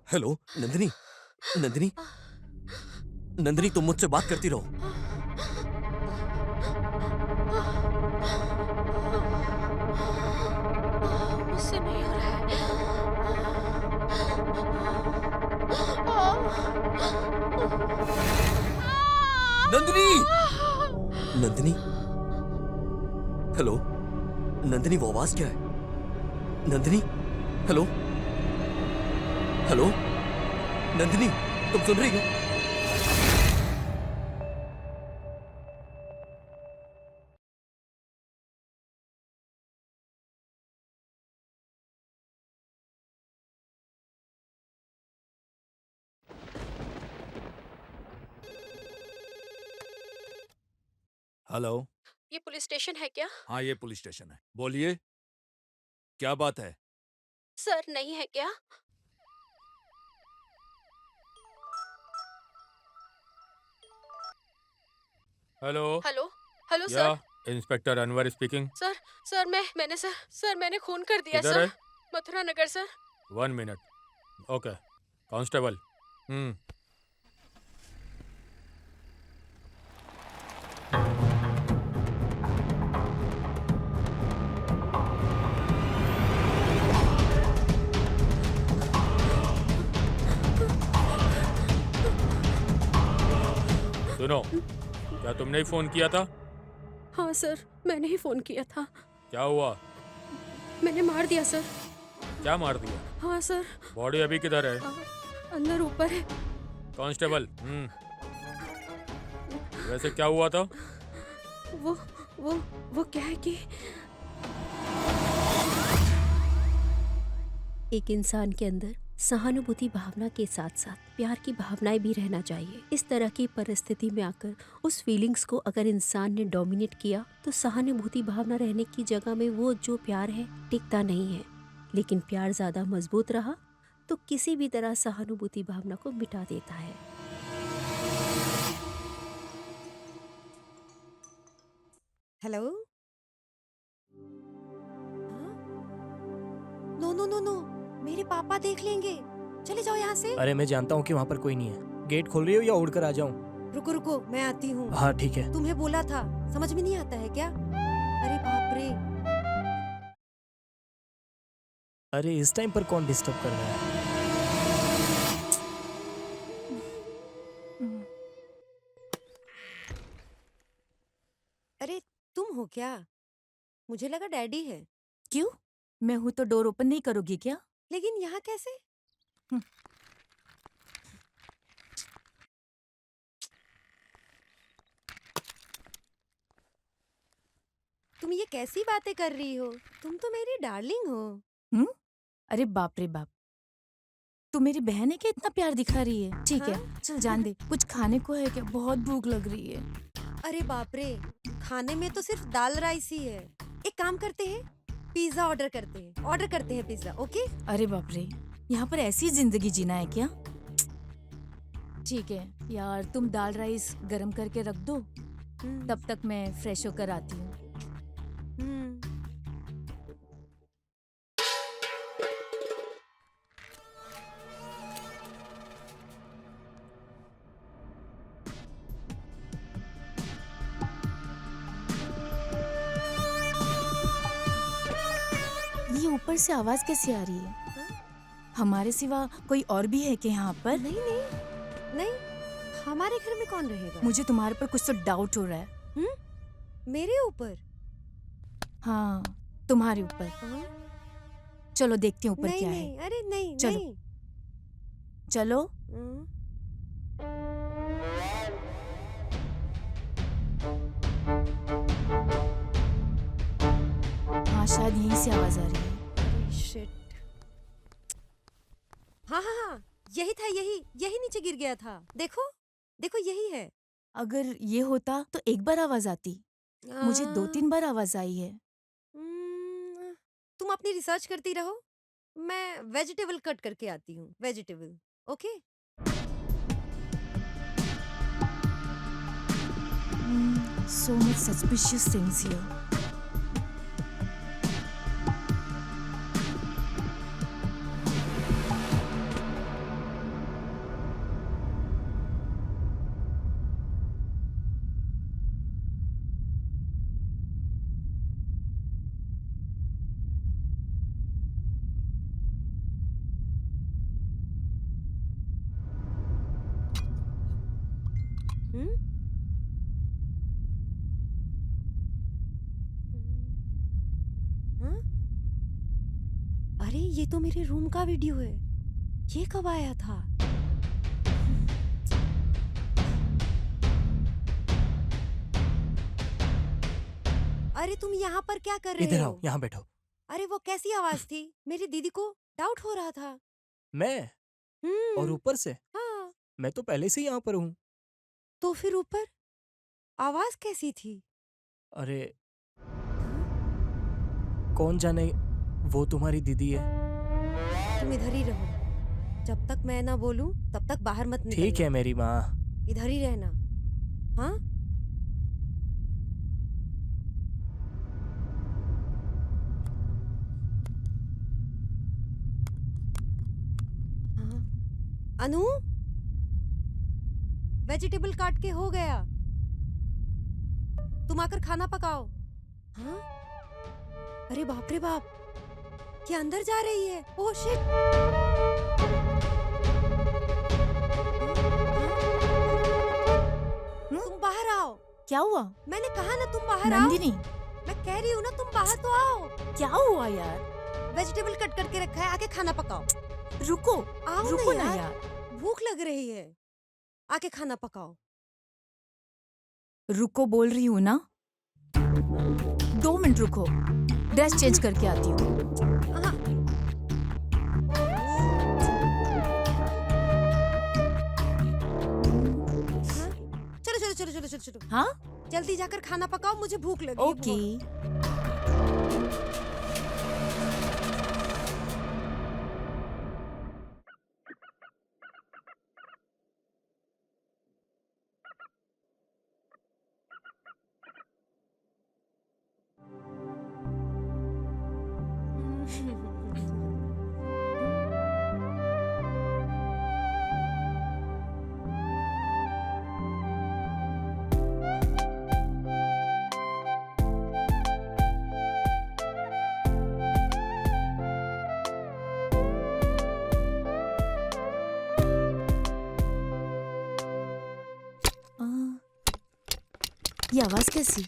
Hello Nandini. Nandini. Nandini तुम मुझसे बात करती रहो। मुझसे नहीं हो रहा नंदिनी। नंदिनी। हेलो नंदिनी, वो आवाज क्या है? नंदिनी। हेलो हेलो नंदिनी, तुम सुन रही हो? हेलो। ये पुलिस स्टेशन है क्या? हाँ, ये पुलिस स्टेशन है। बोलिए, क्या बात है? सर नहीं है क्या? हेलो। हेलो। हेलो या sir. Inspector Anwar speaking. Sir sir मैंने खून कर दिया किधर सर। है? मथुरा नगर सर। 1 मिनट। ओके। कांस्टेबल। सुनो, क्या तुमने ही फोन किया था? हाँ सर, मैंने ही फोन किया था। क्या हुआ? मैंने मार दिया सर। क्या मार दिया? हाँ सर। बॉडी अभी किधर है? आ, अंदर ऊपर है। कांस्टेबल। वैसे क्या हुआ था? वो वो वो क्या है कि एक इंसान के अंदर सहानुभूति भावना के साथ साथ प्यार की भावनाएं भी रहना चाहिए। इस तरह की परिस्थिति में आकर उस फीलिंग्स को अगर इंसान ने डोमिनेट किया तो सहानुभूति भावना रहने की जगह में वो जो प्यार है टिकता नहीं है। लेकिन प्यार ज्यादा मजबूत रहा तो किसी भी तरह सहानुभूति भावना को मिटा देता है। Hello. No no no no, मेरे पापा देख लेंगे। चले जाओ यहाँ से। अरे मैं जानता हूँ कि वहाँ पर कोई नहीं है। गेट खोल रही हो या उड़कर आ जाऊँ? रुको रुको, मैं आती हूँ। हाँ ठीक है। तुम्हें बोला था, समझ में नहीं आता है क्या? अरे बाप रे। अरे इस टाइम पर कौन डिस्टर्ब कर रहा है? अरे तुम हो क्या? मुझे लगा डैडी है। क्यों? मैं हूं तो डोर ओपन नहीं करोगी क्या? लेकिन यहाँ कैसे? हम्म। तुम ये कैसी बातें कर रही हो? तुम तो मेरी डार्लिंग हो। हम्म? अरे बाप रे बाप, तू मेरी बहन है क्या इतना प्यार दिखा रही है? ठीक हाँ? है चल जान दे। कुछ खाने को है क्या? बहुत भूख लग रही है। अरे बाप रे, खाने में तो सिर्फ दाल राइस ही है। एक काम करते हैं, पिज्जा ऑर्डर करते हैं। ऑर्डर करते हैं पिज्जा, ओके? अरे बाप रे, यहाँ पर ऐसी जिंदगी जीना है क्या? ठीक है यार, तुम दाल राइस गरम करके रख दो, तब तक मैं फ्रेश होकर आती हूँ। ये ऊपर से आवाज कैसी आ रही है? हमारे सिवा कोई और भी है क्या यहाँ पर? नहीं नहीं नहीं, हमारे घर में कौन रहेगा? मुझे तुम्हारे पर कुछ तो डाउट हो रहा है। मेरे ऊपर? हाँ, तुम्हारे ऊपर। हाँ? चलो देखती हूँ ऊपर नहीं क्या नहीं, है। अरे नहीं चलो। नहीं। चलो। हाँ शायद यहीं से आवाज आ रही है। शिट। हाँ हाँ हाँ, यही था, यही यही नीचे गिर गया था। देखो देखो, यही है। अगर ये होता तो एक बार आवाज आती, मुझे 2-3 बार आवाज आई है। तुम अपनी रिसर्च करती रहो, मैं वेजिटेबल कट करके आती हूँ। Vegetable, okay? So much suspicious things here. हम्म? हाँ? अरे ये तो मेरे रूम का वीडियो है। ये कब आया था? अरे तुम यहाँ पर क्या कर रहे इधर हो? आओ, यहाँ बैठो। अरे वो कैसी आवाज थी? मेरी दीदी को डाउट हो रहा था। मैं? और ऊपर से? हाँ। मैं तो पहले से ही यहाँ पर हूँ। तो फिर ऊपर आवाज कैसी थी? अरे कौन जाने, वो तुम्हारी दीदी है। तुम इधर ही रहो। जब तक मैं ना बोलूं तब तक बाहर मत निकलना। ठीक है मेरी माँ। इधर ही रहना। हाँ? हाँ। अनु, वेजिटेबल काट के हो गया। तुम आकर खाना पकाओ। हाँ? अरे बाप रे बाप, ये अंदर जा रही है। Oh shit. तुम बाहर आओ। क्या हुआ? मैंने कहा ना तुम बाहर आओ। नंदिनी, मैं कह रही हूँ ना तुम बाहर तो आओ। क्या हुआ यार? वेजिटेबल कट करके रखा है, आके खाना पकाओ। रुको, आओ रुको ना ना यार, यार। भूख लग रही है। आके खाना पकाओ। रुको बोल रही हूँ ना। 2 मिनट रुको, ड्रेस चेंज करके आती हूँ। हाँ। हाँ? चलो चलो चलो चलो चलो चलो, हाँ? जल्दी जाकर खाना पकाओ, मुझे भूख लगी है ओके। बहुत। आ, ये आवाज कैसी?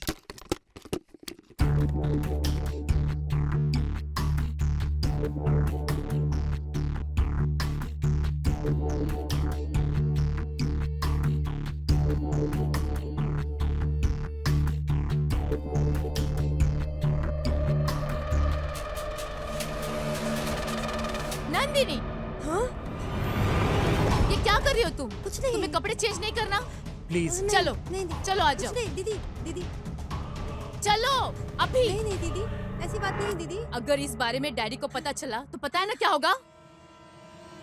नंदिनी, हाँ? ये क्या कर रही हो तुम? कुछ नहीं। तुम्हें कपड़े चेंज नहीं करना? प्लीज। नहीं, चलो, नहीं, नहीं, चलो आ कुछ जाओ। नहीं, दीदी दीदी। चलो अभी। नहीं नहीं दीदी, ऐसी बात नहीं दीदी। अगर इस बारे में डैडी को पता चला तो पता है ना क्या होगा?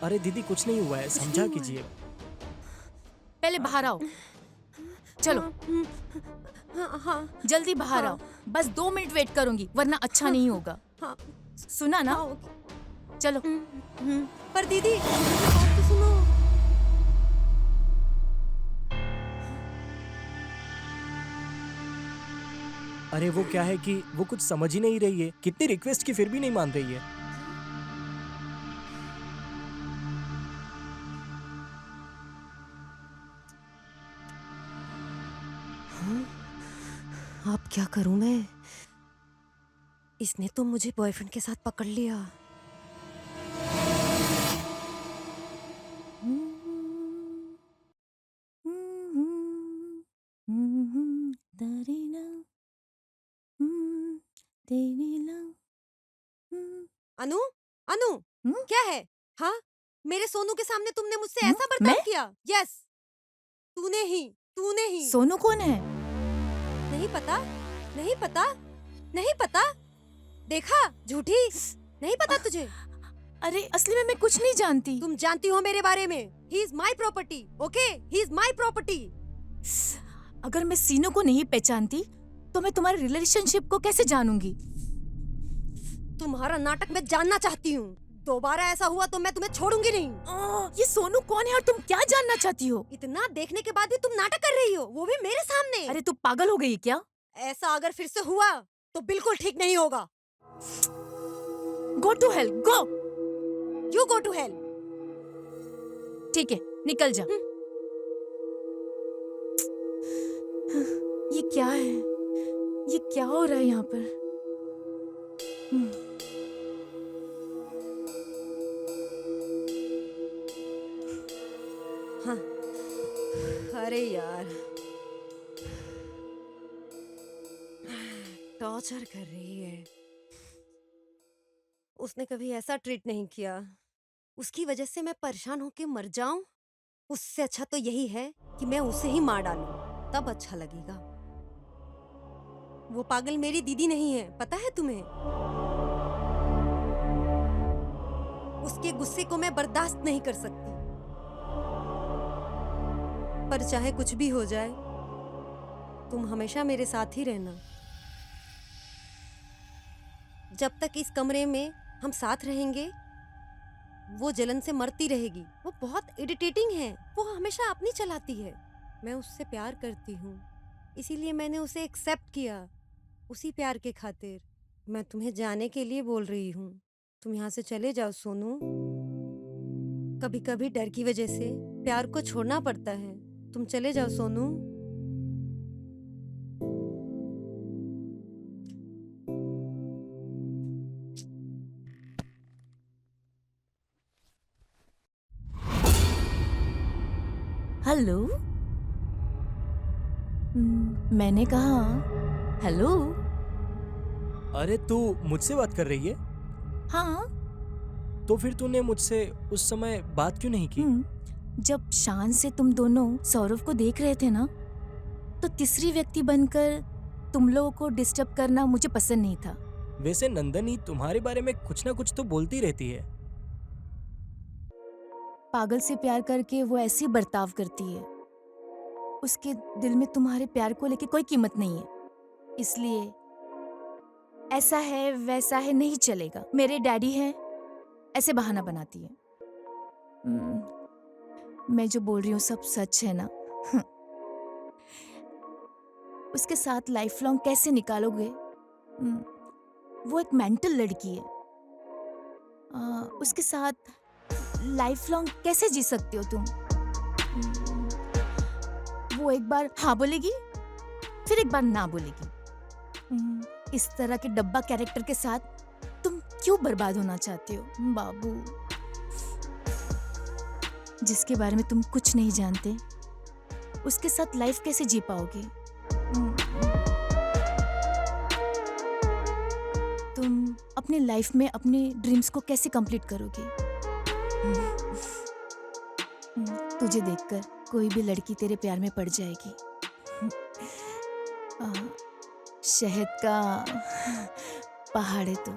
अरे दीदी कुछ नहीं हुआ है, समझा नहीं हुआ कीजिए। पहले बाहर आओ। चलो हाँ हाँ जल्दी बाहर हाँ। आओ। बस 2 मिनट वेट करूंगी, वरना अच्छा नहीं होगा। हाँ। सुना ना? हाँ, ओके। चलो। पर दीदी बात तो सुनो। अरे वो क्या है कि वो कुछ समझ ही नहीं रही है, कितनी रिक्वेस्ट की फिर भी नहीं मान रही है। अब क्या करूं मैं? इसने तो मुझे बॉयफ्रेंड के साथ पकड़ लिया। अनु, अनु, क्या है? हाँ, मेरे सोनू के सामने तुमने मुझसे ऐसा बर्ताव मैं? किया? यस, तूने ही। सोनू कौन है? नहीं पता, नहीं पता, नहीं पता। देखा, झूठी। नहीं पता तुझे? अरे असली में मैं कुछ नहीं जानती। तुम जानती हो मेरे बारे में। He is my property, okay? He is my property. अगर मैं सीनू को नहीं पहचानती तो मैं तुम्हारे रिलेशनशिप को कैसे जानूंगी? तुम्हारा नाटक मैं जानना चाहती हूँ। दोबारा ऐसा हुआ तो मैं तुम्हें छोड़ूंगी नहीं। ये सोनू कौन है और तुम क्या जानना चाहती हो? इतना देखने के बाद भी तुम नाटक कर रही हो, वो भी मेरे सामने। अरे तू पागल हो गई क्या? ऐसा अगर फिर से हुआ तो बिल्कुल ठीक नहीं होगा। Go to hell, go. You go to hell. ठीक है, निकल जा। क्या है? ये क्या हो रहा है यहाँ पर? हाँ, अरे यार, टॉर्चर कर रही है। उसने कभी ऐसा ट्रीट नहीं किया। उसकी वजह से मैं परेशान होके मर जाऊं? उससे अच्छा तो यही है कि मैं उसे ही मार डालूं, तब अच्छा लगेगा। वो पागल मेरी दीदी नहीं है, पता है तुम्हें? उसके गुस्से को मैं बर्दाश्त नहीं कर सकती। पर चाहे कुछ भी हो जाए, तुम हमेशा मेरे साथ ही रहना। जब तक इस कमरे में हम साथ रहेंगे, वो जलन से मरती रहेगी। वो बहुत इरिटेटिंग है। वो हमेशा अपनी चलाती है। मैं उससे प्यार करती हूँ, इसीलिए मैंने उसे एक्सेप्ट किया। उसी प्यार के खातिर मैं तुम्हें जाने के लिए बोल रही हूँ। तुम यहाँ से चले जाओ सोनू। कभी कभी डर की वजह से प्यार को छोड़ना पड़ता है। तुम चले जाओ सोनू। हेलो। मैंने कहा हेलो। अरे तू मुझसे बात कर रही है? हाँ। तो फिर तूने मुझसे उस समय बात क्यों नहीं की? जब शान से तुम दोनों सौरभ को देख रहे थे ना, तो तीसरी व्यक्ति बनकर तुम लोगों को डिस्टर्ब करना मुझे पसंद नहीं था। वैसे नंदनी तुम्हारे बारे में कुछ ना कुछ तो बोलती रहती है। पागल से प्यार करके वो ऐसी बर्ताव करती है। उसके दिल में तुम्हारे प्यार को लेके कोई कीमत नहीं है। इसलिए ऐसा है वैसा है नहीं चलेगा। मेरे डैडी हैं, ऐसे बहाना बनाती है। मैं जो बोल रही हूँ सब सच है ना? उसके साथ लाइफ लॉन्ग कैसे निकालोगे? वो एक मेंटल लड़की है। उसके साथ लाइफ लॉन्ग कैसे जी सकते हो तुम? वो एक बार हाँ बोलेगी, फिर एक बार ना बोलेगी। इस तरह के डब्बा कैरेक्टर के साथ तुम क्यों बर्बाद होना चाहते हो बाबू? जिसके बारे में तुम कुछ नहीं जानते, उसके साथ लाइफ कैसे जी पाओगे? तुम अपने लाइफ में अपने ड्रीम्स को कैसे कंप्लीट करोगे? तुझे देखकर कोई भी लड़की तेरे प्यार में पड़ जाएगी। शहद का पहाड़ है तू।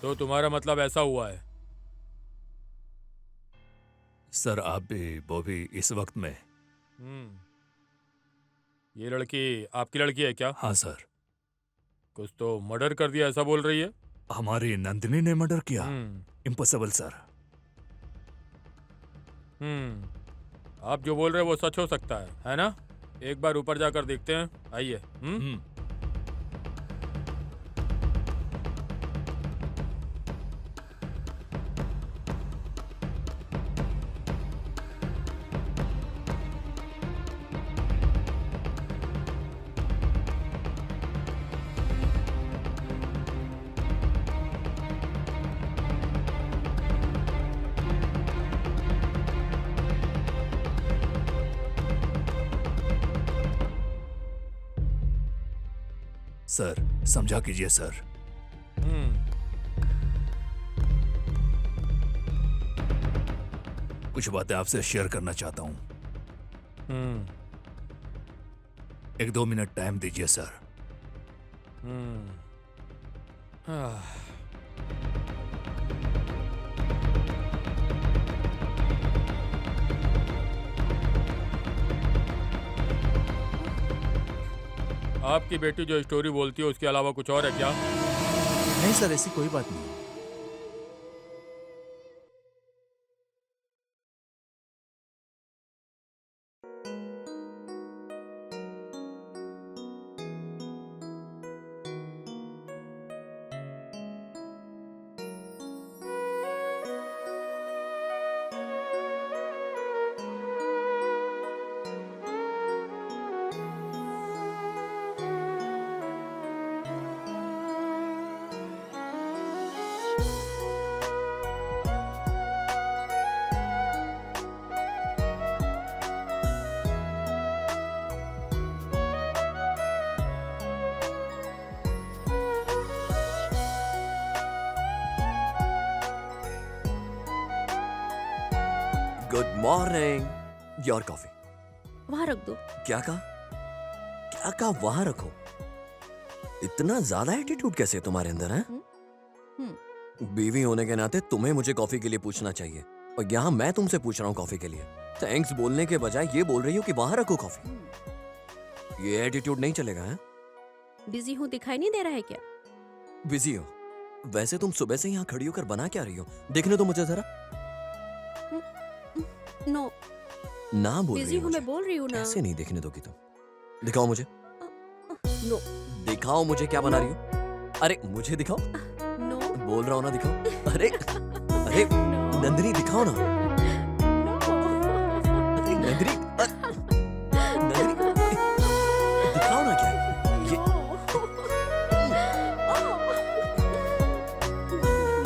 तो तुम्हारा मतलब ऐसा हुआ है? सर आप भी वो भी इस वक्त में। ये लड़की आपकी लड़की है क्या? हाँ सर, कुछ तो मर्डर कर दिया ऐसा बोल रही है। हमारी नंदिनी ने मर्डर किया। हम्म इम्पॉसिबल सर। आप जो बोल रहे हैं वो सच हो सकता है ना? एक बार ऊपर जाकर देखते हैं, आइए। सर समझा कीजिए सर। कुछ बातें आपसे शेयर करना चाहता हूँ। 1-2 मिनट टाइम दीजिए सर। आपकी बेटी जो स्टोरी बोलती है उसके अलावा कुछ और है क्या? नहीं सर, ऐसी कोई बात नहीं। Good morning. Your coffee. वहाँ रख दो। क्या कहा? क्या कहा? वहां रखो? इतना ज्यादा एटीट्यूड कैसे तुम्हारे अंदर है? बीवी होने के नाते तुम्हें मुझे कॉफी के लिए पूछना चाहिए, और यहाँ मैं तुमसे पूछ रहा हूँ कॉफी के लिए। थैंक्स बोलने के बजाय ये बोल रही हो कि वहां रखो कॉफी। ये एटीट्यूड नहीं चलेगा है? बिजी हूँ दिखाई नहीं दे रहा है क्या? बिजी हो? वैसे तुम सुबह से यहाँ खड़ी होकर बना क्या रही हो? देखने तो मुझे जरा। नो, ना बोल बिजी रही हूँ, हो मैं मुझे? बोल रही हूँ ना। कैसे नहीं देखने दोगी तुम? दिखाओ मुझे। नो दिखाओ मुझे क्या बना रही हो। अरे मुझे दिखाओ। नो बोल रहा हूँ ना, दिखाओ। अरे अरे नो नंदिनी दिखाओ ना। नो अरे नंदिनी, नंदिनी दिखाओ ना। क्या ये?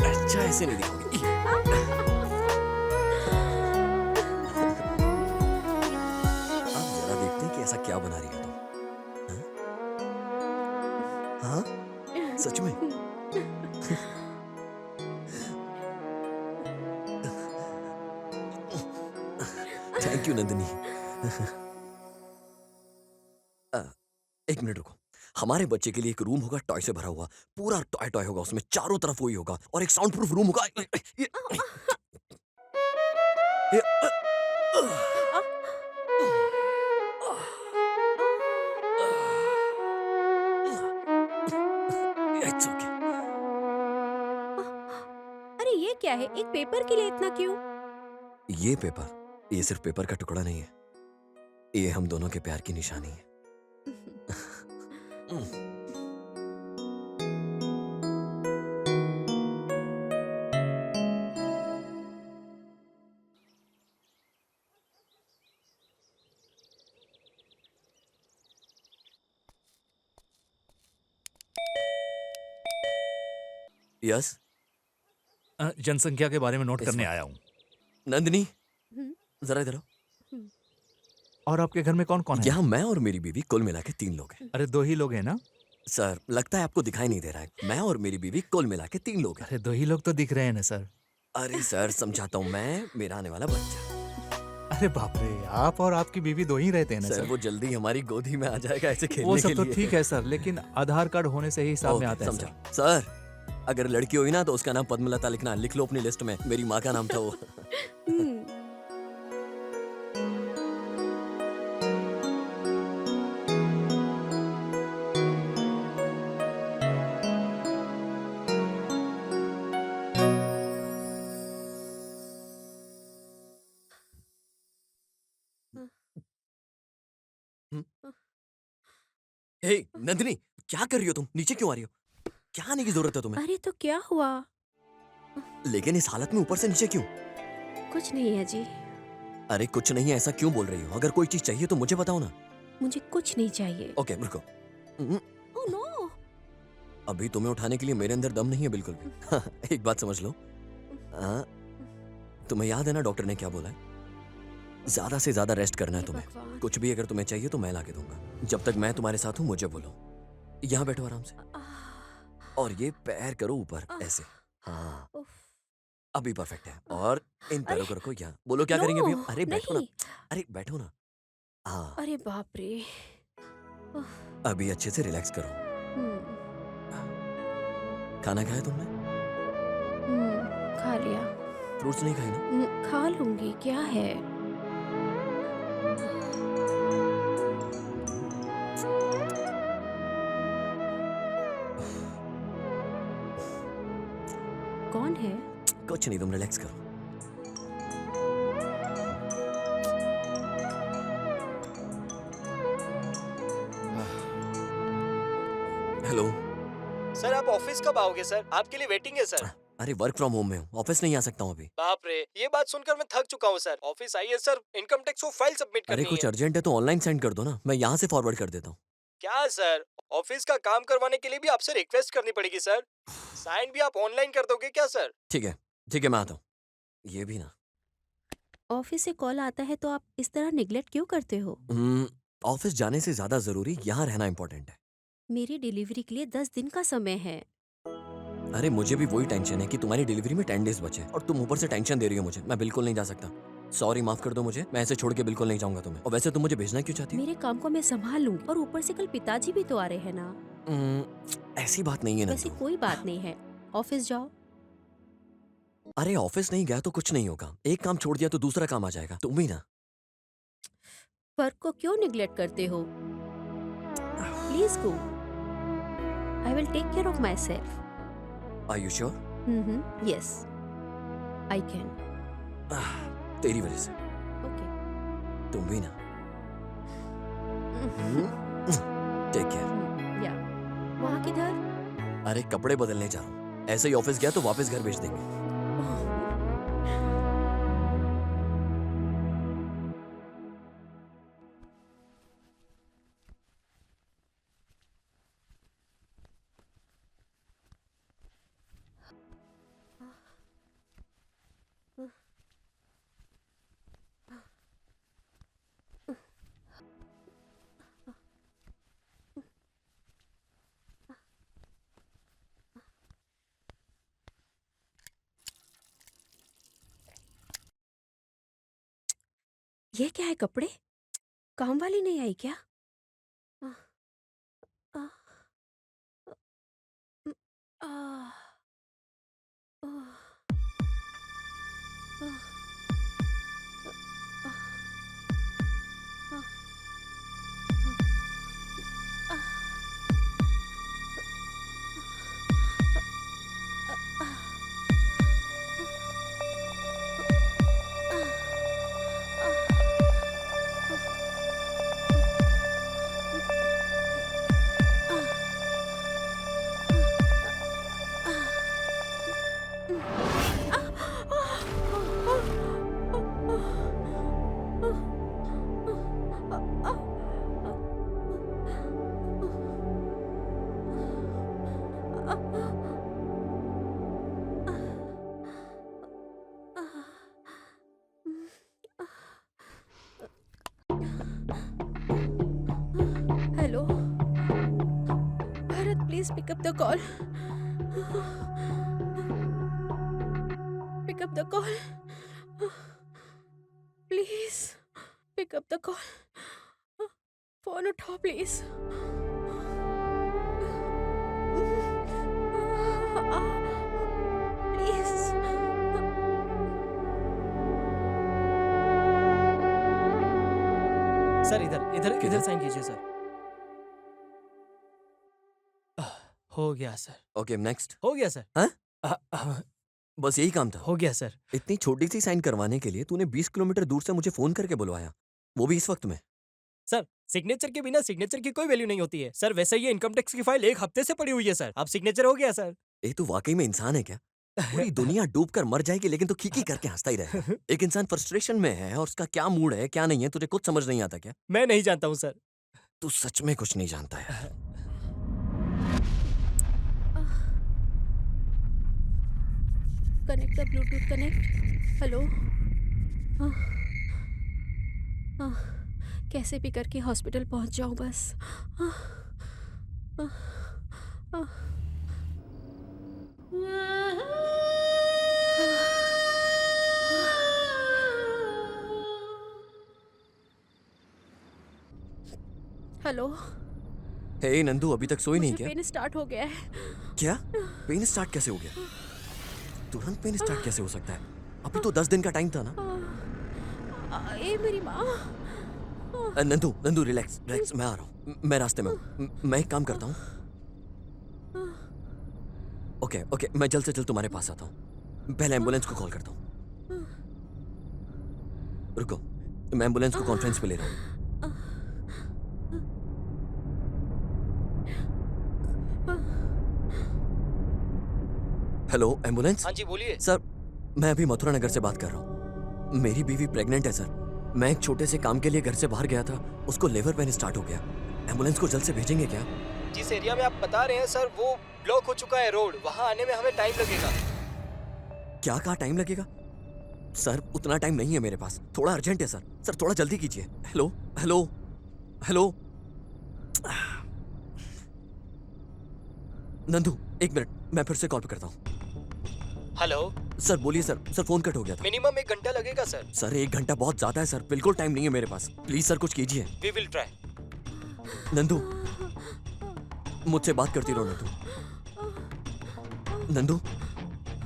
अच्छा ऐसे नहीं दिखाओगी। आप जरा देखते हैं कि ऐसा क्या बना रही हो तुम। हाँ? हाँ? सच में? Thank you Nandini. एक मिनट रुको। हमारे बच्चे के लिए एक रूम होगा टॉय से भरा हुआ, पूरा टॉय टॉय होगा, उसमें चारों तरफ वही होगा, और एक साउंड प्रूफ रूम होगा। It's okay. अरे ये क्या है? एक पेपर के लिए इतना क्यों? ये पेपर, ये सिर्फ पेपर का टुकड़ा नहीं है, ये हम दोनों के प्यार की निशानी है। यस जनसंख्या के बारे में नोट इस करने वक्त। आया हूँ। नंदिनी, हम्म, जरा इधर आओ। और आपके घर में कौन कौन है? यहाँ मैं और मेरी बीवी कुल मिला के 3 लोग हैं। अरे 2 ही लोग हैं ना? सर लगता है आपको दिखाई नहीं दे रहा है, मैं और मेरी बीवी कुल मिला के 3 लोग हैं। अरे 2 ही लोग तो दिख रहे हैं ना सर। अरे सर समझाता हूँ, मैं, मेरा आने वाला बच्चा। अरे बाप रे, आप और आपकी बीवी 2 ही रहते हैं ना सर सर? वो जल्दी हमारी गोदी में आ जाएगा ऐसे खेलने वो के सब तो लिए। ठीक है सर, लेकिन आधार कार्ड होने से ही हिसाब में ओके, आता है समझा। सर। सर अगर लड़की हुई ना तो उसका नाम पद्मलता लिखना, लिख लो अपनी लिस्ट में, मेरी माँ का नाम था वो। हम्म, हे नंदिनी, क्या कर रही हो तुम? नीचे क्यों आ रही हो? क्या आने की जरूरत है तुम्हें? अरे तो क्या हुआ? लेकिन इस हालत में ऊपर से नीचे क्यों? कुछ नहीं है जी, अरे कुछ नहीं है, ऐसा क्यों बोल रही हो? अगर कोई चीज चाहिए तो मुझे बताओ ना। मुझे कुछ नहीं चाहिए। ओके रुको। Oh no. अभी तुम्हें उठाने के लिए मेरे अंदर दम नहीं है बिल्कुल भी। एक बात समझ लो, हाँ, तुम्हें याद है ना डॉक्टर ने क्या बोला है? ज्यादा से ज्यादा रेस्ट करना है हे तुम्हें। भगवान। कुछ भी अगर तुम्हें चाहिए तो मैं ला के दूंगा। जब तक मैं तुम्हारे साथ हूँ मुझे बोलो। यहाँ बैठो आराम से, और ये पैर करो ऊपर ऐसे। हाँ, उफ, अभी परफेक्ट है। और इन पैरों अरे, को रखो यहाँ। बोलो क्या करेंगे अभी हम? नो, अरे बैठो ना, नहीं। अरे बैठो ना। हाँ, अरे बाप रे। अभी अच्छे से रिलैक्स करो। हम्म, खाना खाया तुमने? खा लिया। फ्रूट्स नहीं खाए ना? खा लूंगी, क्या है? कौन है? कुछ नहीं, तुम रिलैक्स करो। हेलो। सर आप ऑफिस कब आओगे सर? आपके लिए वेटिंग है सर। अरे वर्क फ्रॉम होम में हूँ, ऑफिस नहीं आ सकता हूँ अभी। बाप रे, ये बात सुनकर मैं थक चुका हूँ सर। ऑफिस आइए सर, इनकम टैक्स को फाइल सबमिट अरे करनी कुछ है। अर्जेंट है तो ऑनलाइन सेंड कर दो ना, मैं यहाँ से फॉरवर्ड कर देता हूँ। क्या सर, ऑफिस का काम करवाने के लिए भी आपसे रिक्वेस्ट करनी पड़ेगी सर? साइन भी आप ऑनलाइन कर दोगे क्या सर? ठीक है ठीक है, मैं आता हूँ। ये भी ना, ऑफिस से कॉल आता है तो आप इस तरह निगलेक्ट क्यों करते हो? ऑफिस जाने से ज्यादा जरूरी यहाँ रहना इम्पोर्टेंट है। मेरी डिलीवरी के लिए 10 दिन का समय है। अरे मुझे भी वही टेंशन है कि तुम्हारी डिलीवरी में 10 डेज बचे और तुम ऊपर से टेंशन दे रही हो मुझे। मैं बिल्कुल नहीं जा सकता, सॉरी, माफ कर दो मुझे। मैं ऐसे छोड़ के बिल्कुल नहीं जाऊंगा तुम्हें। और वैसे तुम मुझे भेजना क्यों चाहती हो? मेरे काम को मैं संभाल लूंगी, और ऊपर से कल पिताजी भी तो आ रहे हैं ना। ऐसी बात नहीं है ना। वैसे कोई बात नहीं है, ऑफिस जाओ। अरे ऑफिस नहीं गया तो कुछ नहीं होगा, एक काम छोड़ दिया तो दूसरा काम आ जाएगा। तुम भी ना। वर्क को क्यों निगलेक्ट करते हो? Please go, I will take care of my self. Are you sure? Yes, I can. तेरी वजह से। ओके। तुम भी ना। Take care. या वहाँ किधर? अरे कपड़े बदलने जा रहा हूँ, ऐसे ही ऑफिस गया तो वापस घर भेज देंगे। ये क्या है? कपड़े? काम वाली नहीं आई क्या? आह, आह, आह, आह, आह, hello Bharat, please pick up the call. Pick up the call, please pick up the call. Phone उठाओ प्लीज। प्लीज। सर इधर इधर किधर? इधर साइन कीजिए सर। हो गया सर, ओके नेक्स्ट। हो गया सर। हाँ? बस यही काम था? हो गया सर। इतनी छोटी सी साइन करवाने के लिए तूने 20 किलोमीटर दूर से मुझे फोन करके बुलवाया, वो भी इस वक्त में? सर सिग्नेचर के बिना सिग्नेचर की कोई वैल्यू नहीं होती है सर। वैसे ये इनकम टैक्स की फाइल 1 हफ्ते से पड़ी हुई है सर। अब सिग्नेचर हो गया सर। ये तो वाकई में इंसान है क्या? पूरी दुनिया डूब कर मर जाएगी लेकिन तू खीखी करके हंसता ही रहेगा। एक इंसान फ्रस्ट्रेशन में है और उसका क्या मूड है क्या नहीं है तुझे कुछ समझ नहीं आता क्या? मैं नहीं जानता हूँ सर। तू सच में कुछ नहीं जानता है। Connect the Bluetooth connect. Hello. कैसे भी करके हॉस्पिटल पहुंच जाऊं बस। हेलो। हे नंदू, अभी तक सोई नहीं मुझे क्या? पेन स्टार्ट हो गया है। क्या? पेन स्टार्ट कैसे हो गया? तुरंत पेन स्टार्ट कैसे हो सकता है? अभी तो 10 दिन का टाइम था ना। ए मेरी माँ। नंदू नंदू रिलैक्स रिलैक्स, मैं आ रहा हूँ, मैं रास्ते में हूँ। मैं एक काम करता हूँ। ओके ओके, मैं जल्द से जल्द तुम्हारे पास आता हूँ। पहले एम्बुलेंस को कॉल करता हूँ। रुको, मैं एम्बुलेंस को कॉन्फ्रेंस पे ले रहा हूँ। Hello ambulance. हाँ जी बोलिए। सर, मैं अभी मथुरा नगर से बात कर रहा हूँ। मेरी बीवी प्रेग्नेंट है सर। मैं एक छोटे से काम के लिए घर से बाहर गया था, उसको लेबर पेन स्टार्ट हो गया। एम्बुलेंस को जल्द से भेजेंगे क्या? जिस एरिया में आप बता रहे हैं सर वो ब्लॉक हो चुका है रोड, वहाँ आने में हमें टाइम लगेगा। क्या कहा टाइम लगेगा? सर उतना टाइम नहीं है मेरे पास, थोड़ा अर्जेंट है सर। सर थोड़ा जल्दी कीजिए। हेलो हेलो हेलो नंदू, एक मिनट, मैं फिर से कॉल करता हूँ। हेलो सर बोलिए सर। सर फोन कट हो गया था। मिनिमम 1 घंटा लगेगा सर। सर 1 घंटा बहुत ज्यादा है सर, बिल्कुल टाइम नहीं है मेरे पास। प्लीज सर कुछ कीजिए। We will try. नंदू, मुझसे बात करती रहो नंदू। नंदू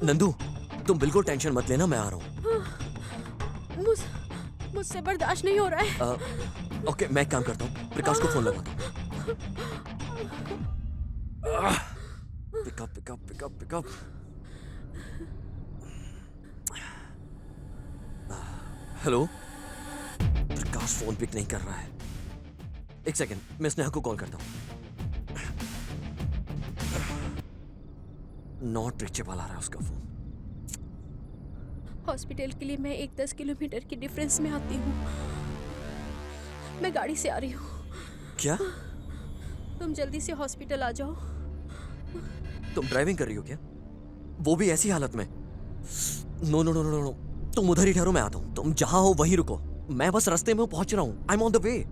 नंदू, तुम बिल्कुल टेंशन मत लेना, मैं आ रहा हूँ। मुझसे बर्दाश्त नहीं हो रहा है। ओके, मैं एक काम करता हूँ, प्रकाश को फोन लगाता हूँ। Pick up pick up pick up pick up. Hello, Prakash phone pick नहीं कर रहा है। एक सेकंड, मैं स्नेहा को कॉल करता हूँ। नॉट रीचेबल आ रहा है उसका फोन। हॉस्पिटल के लिए मैं 10 किलोमीटर की डिफरेंस में आती हूँ। मैं गाड़ी से आ रही हूँ। क्या? तुम जल्दी से हॉस्पिटल आ जाओ। तुम ड्राइविंग कर रही हो क्या? वो भी ऐसी हालत में? No no no no no, तुम उधर ही ठहरो, मैं आता हूँ। तुम जहां हो वहीं रुको, मैं बस रास्ते में पहुंच रहा हूँ। I am on the way.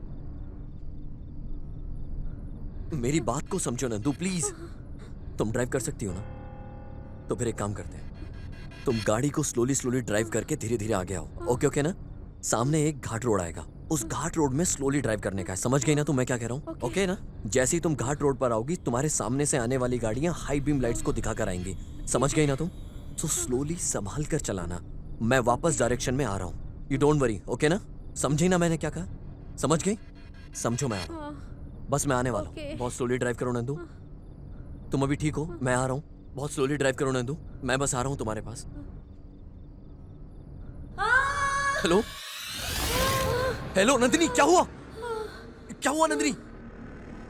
मेरी बात को समझो नंदू प्लीज। तुम ड्राइव कर सकती हो ना? तो फिर एक काम करते हैं, तुम गाड़ी को स्लोली स्लोली ड्राइव करके धीरे धीरे आगे आओ। ओके ओके ना? सामने एक घाट रोड आएगा, उस घाट रोड में स्लोली ड्राइव करने का है। समझ गई ना तुम मैं क्या कह रहा हूँ? ओके ना? जैसे ही तुम घाट रोड पर आओगी, तुम्हारे सामने से आने वाली गाड़ियां हाई बीम लाइट्स को दिखाकर आएंगी। समझ गई ना तुम? तो स्लोली संभाल कर चलाना। मैं वापस डायरेक्शन में आ रहा हूँ। यू डोंट वरी, ओके ना? समझी ना मैंने क्या कहा? समझ गई? समझो मैं आ रहा हूँ, बस मैं आने वाला हूँ। बहुत स्लोली ड्राइव करो नंदू। तुम अभी ठीक हो? मैं आ रहा हूँ। बहुत स्लोली ड्राइव करो नंदू, मैं बस आ रहा हूँ तुम्हारे पास। हेलो हेलो नंदिनी, क्या हुआ? क्या हुआ नंदिनी?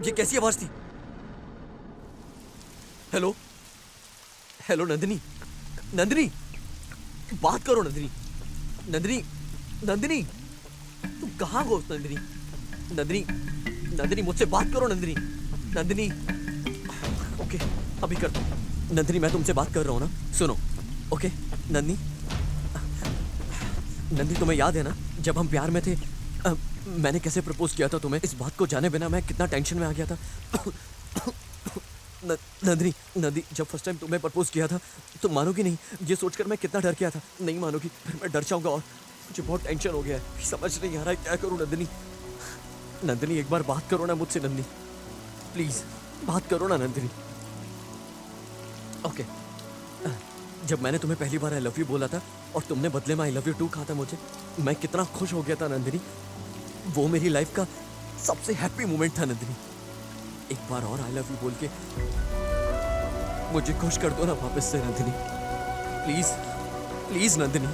ये कैसी आवाज थी? हेलो हेलो नंदिनी, नंदिनी बात करो नंदिनी। नंदिनी नंदिनी, तुम कहाँ हो नंदिनी? नंदिनी नंदिनी मुझसे बात करो नंदिनी। नंदिनी, ओके अभी करता हूँ। नंदिनी मैं तुमसे बात कर रहा हूँ ना, सुनो। ओके नंदिनी, नंदी तुम्हें याद है ना जब हम प्यार में थे, मैंने कैसे प्रपोज किया था तुम्हें? इस बात को जाने बिना मैं कितना टेंशन में आ गया था। नंदिनी नंदी, जब फर्स्ट टाइम तुम्हें प्रपोज किया था तुम मानोगी नहीं, ये सोचकर मैं कितना डर गया था। नहीं मानोगी, फिर मैं डर जाऊंगा और मुझे बहुत टेंशन हो गया है। समझ नहीं आ रहा है क्या करूं नंदिनी। नंदिनी एक बार बात करो ना मुझसे नंदिनी, प्लीज बात करो ना नंदिनी। ओके जब मैंने तुम्हें पहली बार आई लव यू बोला था और तुमने बदले में आई लव यू टू कहा था मुझे, मैं कितना खुश हो गया था नंदिनी। वो मेरी लाइफ का सबसे हैप्पी मोमेंट था नंदिनी। एक बार और आई लव यू बोल के मुझे खुश कर दो ना वापस से Nandini. Please please Nandini,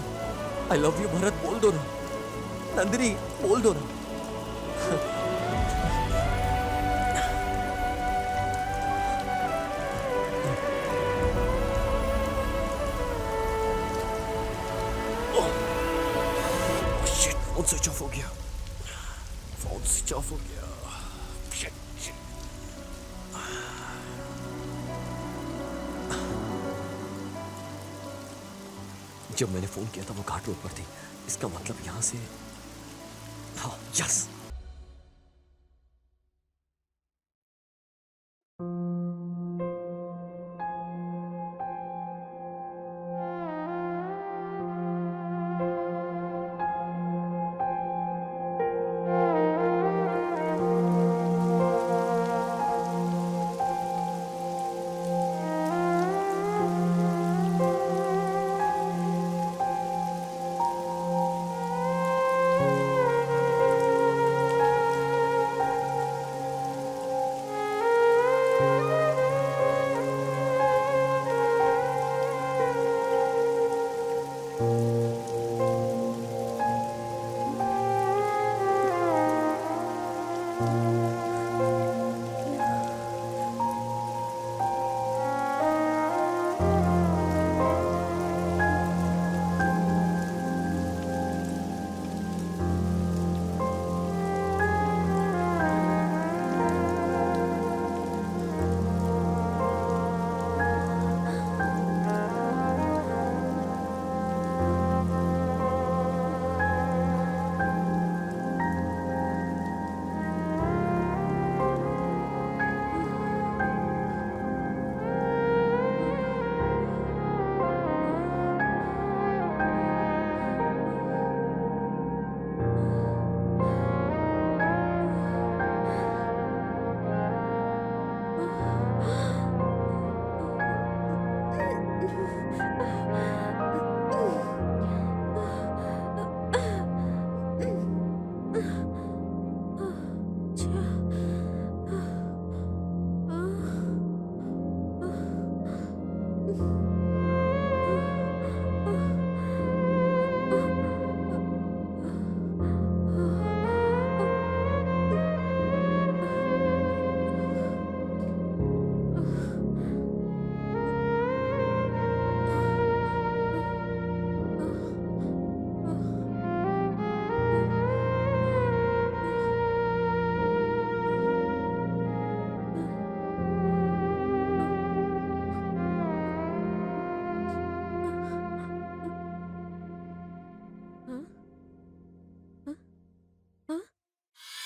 I love you Bharat बोल दो ना नंदिनी, बोल दो ना। शिट, फोन स्विच ऑफ हो गया। फोन स्विच ऑफ हो गया। Shit, shit. जब मैंने फोन किया था वो घाट रोड पर थी। इसका मतलब यहां से, हाँ, यस।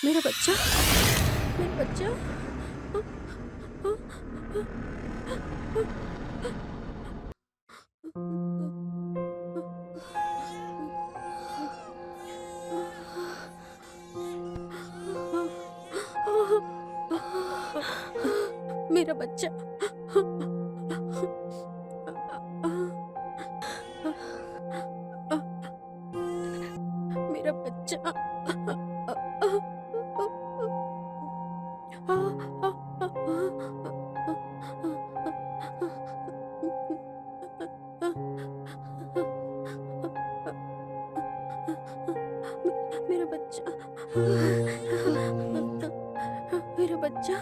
मेरा बच्चा, मेरा बच्चा। मेरा बच्चा। मेरा बच्चा। मेरा बच्चा। मेरा बच्चा।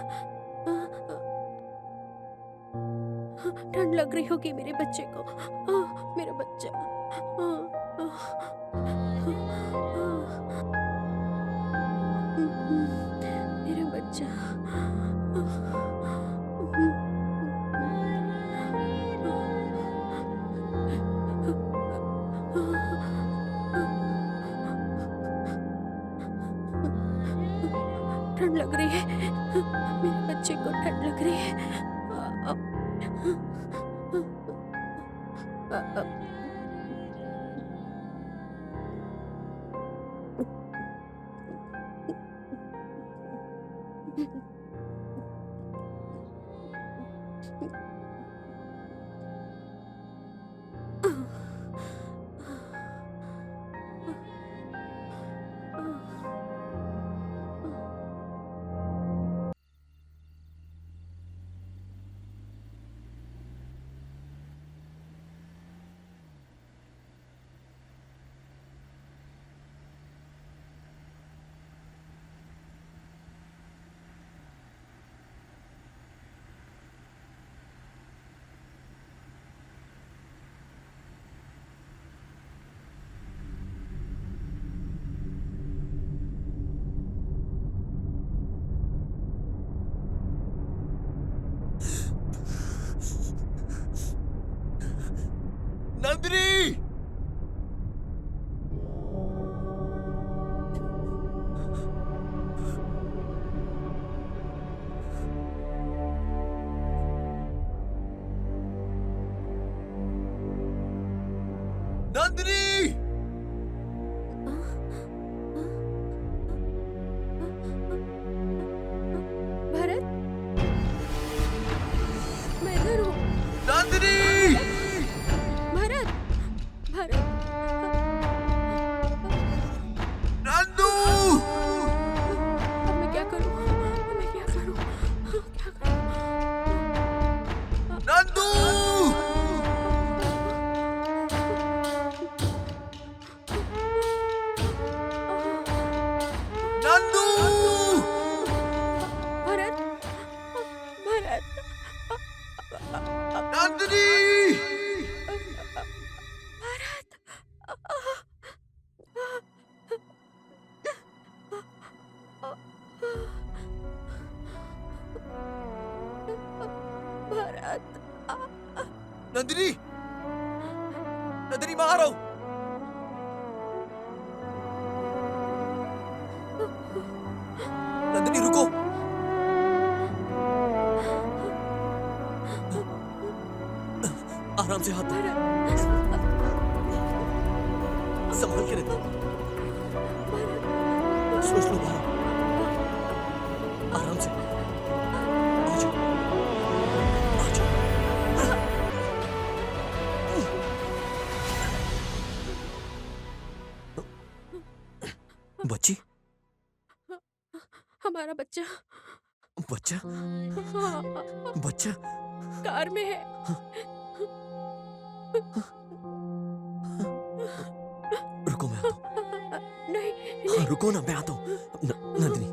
ठंड लग रही होगी मेरे बच्चे को। मेरा बच्चा। मेरा बच्चा। ठंड लग रही है मेरे बच्चे को, ठंड लग रही है। नंदिनी! नंदिनी! भरत, मैं इधर हूँ। नंदिनी! भरत, भरत, नंदू! अब मैं क्या करूँ? अब मैं क्या करूँ? क्या करूँ? नंदू! नंदू! भरत, भरत, नंदिनी! भरत, भरत, नंदिनी! नंदिनी, मैं आ रहा हूं। नंदिनी, रुको। आराम से हाथ दो। संभाल के रहना। स्लो स्लो बाहर। आराम से। आ जाओ। आ जाओ। बच्ची, हमारा बच्चा, बच्चा, हाँ, बच्चा। कार में है। रुको, मैं आता हूँ। नहीं, हाँ, नहीं, रुको ना, मैं आता हूँ। नंदिनी।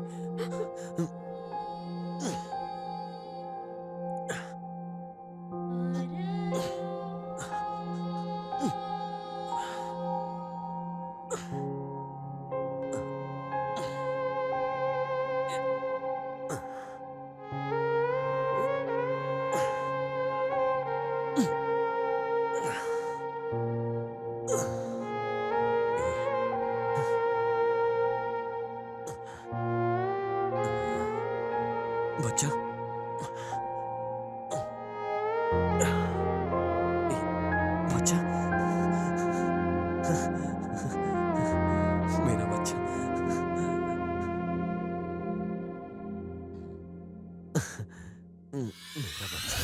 बच्चा, बच्चा, मेरा बच्चा। मेरा बच्चा।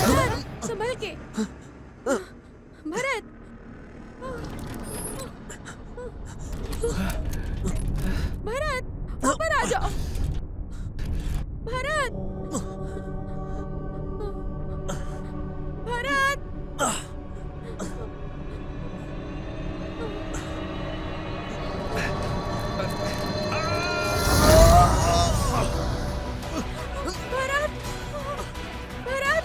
भरत, संभल के। भरत, भरत, ऊपर आ जाओ। भरत, भरत, भरत, भरत,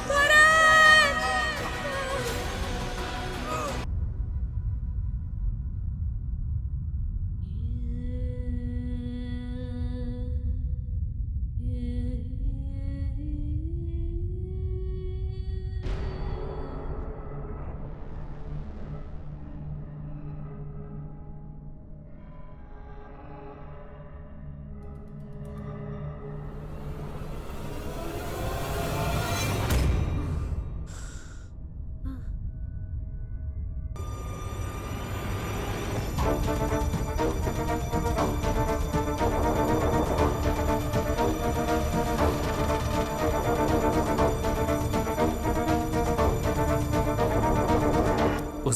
भरत,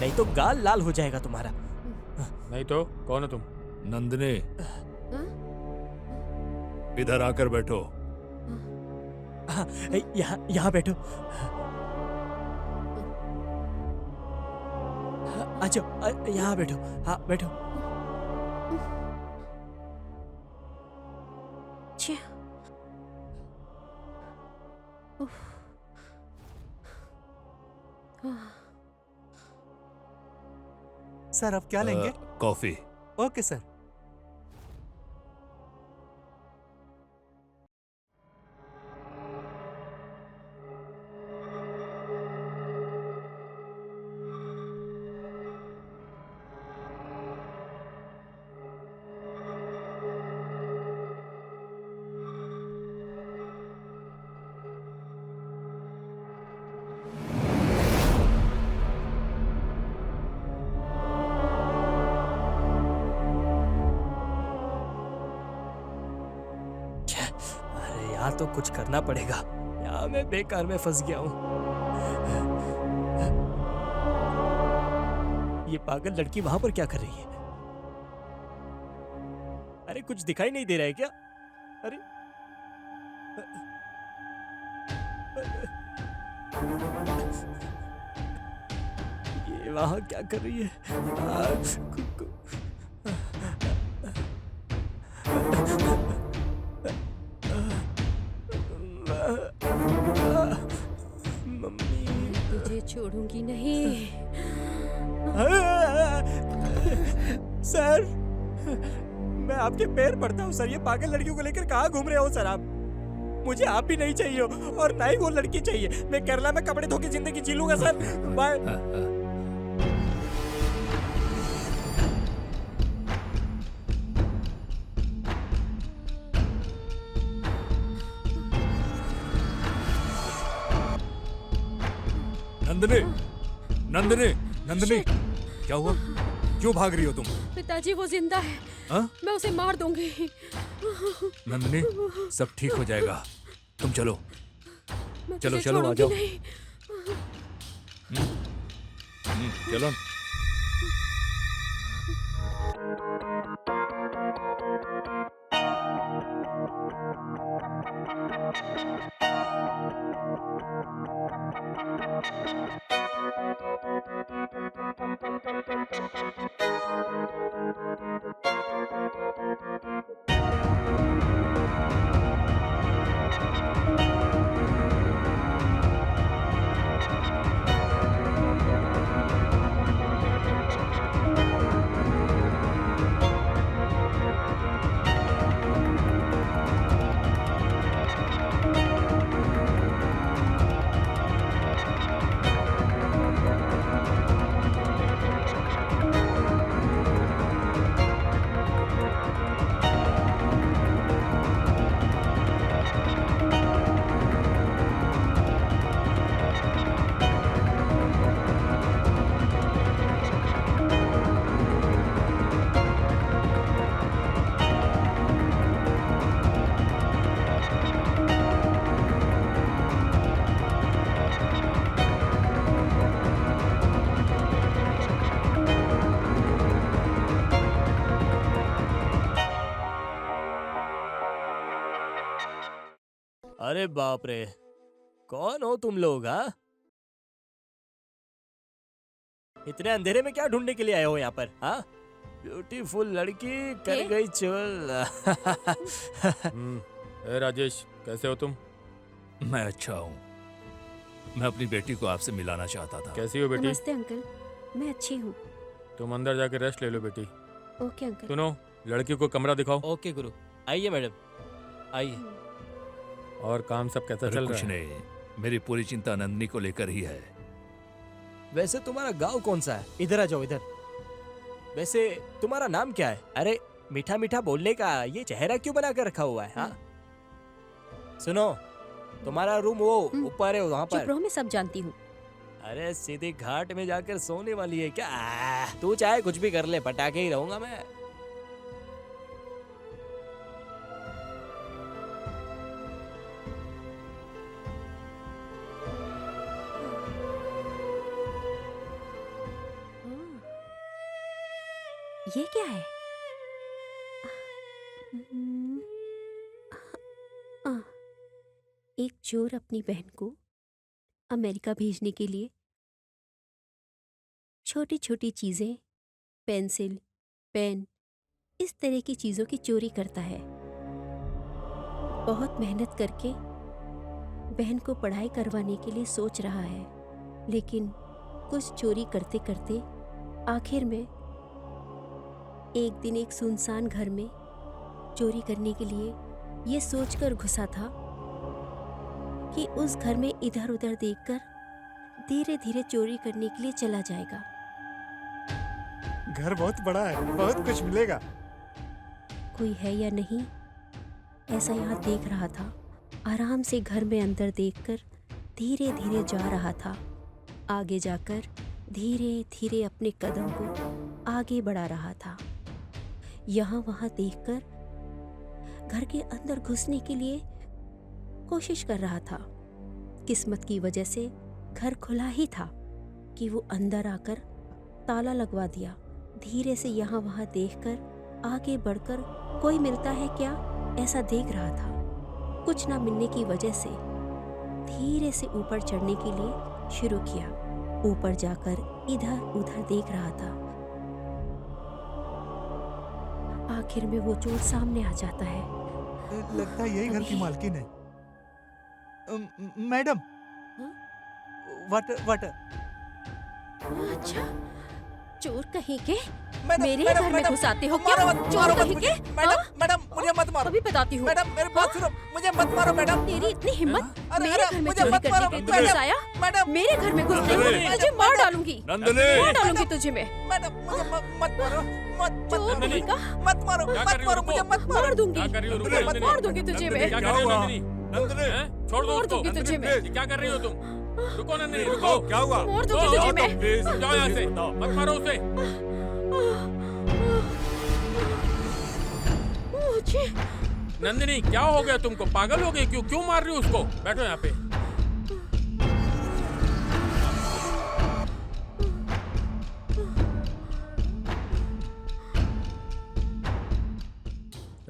नहीं तो गाल लाल हो जाएगा तुम्हारा। नहीं तो कौन हो तुम? नंदनी, हाँ? इधर आकर बैठो। हाँ, यहाँ बैठो। आ जाओ, यहाँ बैठो। हाँ बैठो। छे। उफ। हाँ। सर अब क्या लेंगे? कॉफी। Okay sir. अरे यार, तो कुछ करना पड़ेगा। यहाँ मैं बेकार में फंस गया हूँ। ये पागल लड़की वहां पर क्या कर रही है? अरे कुछ दिखाई नहीं दे रहा है क्या? अरे ये वहां क्या कर रही है? मम्मी, तुझे छोड़ूंगी नहीं। सर, मैं आपके पैर पड़ता हूँ सर। ये पागल लड़कियों को लेकर कहाँ घूम रहे हो सर आप? मुझे आप भी नहीं चाहिए और ना ही वो लड़की चाहिए। मैं केरला में कपड़े धो के जिंदगी जी लूंगा सर। बाय। नंदनी, नंदनी, नंदनी, क्या हुआ? क्यों भाग रही हो तुम? पिताजी वो जिंदा है। हाँ? मैं उसे मार दूंगी। नंदनी, सब ठीक हो जाएगा। तुम चलो, मैं चलो, तुझे चलो, आ छोड़ूंगी जाओ। नहीं। चलो। अरे बाप रे, कौन हो तुम लोग? हाँ, इतने अंधेरे में क्या ढूंढने के लिए आए हो यहाँ पर? हाँ, ब्यूटीफुल लड़की कर ए? गई चोल। ए राजेश, कैसे हो तुम? मैं अच्छा हूँ। मैं अपनी बेटी को आपसे मिलाना चाहता था। कैसी हो बेटी? नमस्ते अंकल, मैं अच्छी हूँ। तुम अंदर जाके रेस्ट ले लो बेटी। Okay uncle. सुनो, लड़की को कमरा दिखाओ। ओके गुरु, आइए मैडम, आइए। और काम सब कैसा अरे चल कुछ रहा है? नहीं, मेरी पूरी चिंता नंदनी को लेकर ही है। वैसे तुम्हारा गांव कौन सा है? इधर आ जाओ, इधर। वैसे तुम्हारा नाम क्या है? अरे मीठा मीठा बोलने का ये चेहरा क्यों बना कर रखा हुआ है? हाँ, सुनो, तुम्हारा रूम वो ऊपर है, वहाँ चुप पर। रहो, मैं सब जानती हूँ। अरे सीधे घाट में जाकर सोने वाली है क्या? तू चाहे कुछ भी कर ले, पटाखे ही रहूंगा मैं। ये क्या है? हम्म, आ, एक चोर अपनी बहन को अमेरिका भेजने के लिए छोटी छोटी चीजें, पेंसिल, पेन, इस तरह की चीजों की चोरी करता है। बहुत मेहनत करके बहन को पढ़ाई करवाने के लिए सोच रहा है, लेकिन कुछ चोरी करते करते आखिर में एक दिन एक सुनसान घर में चोरी करने के लिए ये सोचकर घुसा था कि उस घर में इधर उधर देखकर धीरे धीरे चोरी करने के लिए चला जाएगा। घर बहुत बड़ा है, बहुत कुछ मिलेगा। कोई है या नहीं, ऐसा यहाँ देख रहा था। आराम से घर में अंदर देखकर धीरे धीरे जा रहा था। आगे जाकर धीरे धीरे अपने कदम को आगे बढ़ा रहा था। यहाँ वहाँ देखकर घर के अंदर घुसने के लिए कोशिश कर रहा था। किस्मत की वजह से घर खुला ही था कि वो अंदर आकर ताला लगवा दिया। धीरे से यहाँ वहाँ देखकर आगे बढ़कर कोई मिलता है क्या, ऐसा देख रहा था। कुछ ना मिलने की वजह से धीरे से ऊपर चढ़ने के लिए शुरू किया। ऊपर जाकर इधर उधर देख रहा था। आखिर में वो चोर सामने आ जाता है। लगता है यही घर की मालकिन है। मैडम, हाँ? Water water. अच्छा, चोर कहीं के मैडम, मेरे ही मैडम, घर में मैडम, घुसाते हो मारो क्या? मत, चोर मारो मत कहीं मुझे। के? मैडम, हाँ? मैडम, मुझे मत मारो। अभी बताती हूँ। मैडम, मेरी बात सुनो, मुझे मत मारो मैडम। तेरी इतनी हिम्मत अरे, मेरे अरे, घर में मुझे चोरी मत करने मारो, के लिए मैडम, घुस आया? मैडम, मेरे घर में घुसने नंदिनी। तुझे मार डालूंगी। नंदिनी मार डालूंगी तुझे मैं। मैडम, मुझे मत मारो, मत चोर नंदिनी। कहीं का मत मारो, क्या मत कर रही हो? मारो, मुझे मत मारो। मार दूंगी। क्या कर रही हो? रुको मुझे नंदिनी। मार दूंगी तुझे मैं। क्या कर रही हो क्या हुआ? नंदिनी? हैं? छोड़ दो मार उसको। दूंगी तुझे मैं। ये क्या कर रही हो तुम? रुको नंदिनी, रुको। क्या हुआ? मार दूंगी तुझे मैं। जाओ यहाँ से, मत मारो उसे। मुझे नंदिनी, क्या हो गया तुमको? पागल हो गई? क्यों क्यों मार रही हो उसको? बैठो यहाँ पे।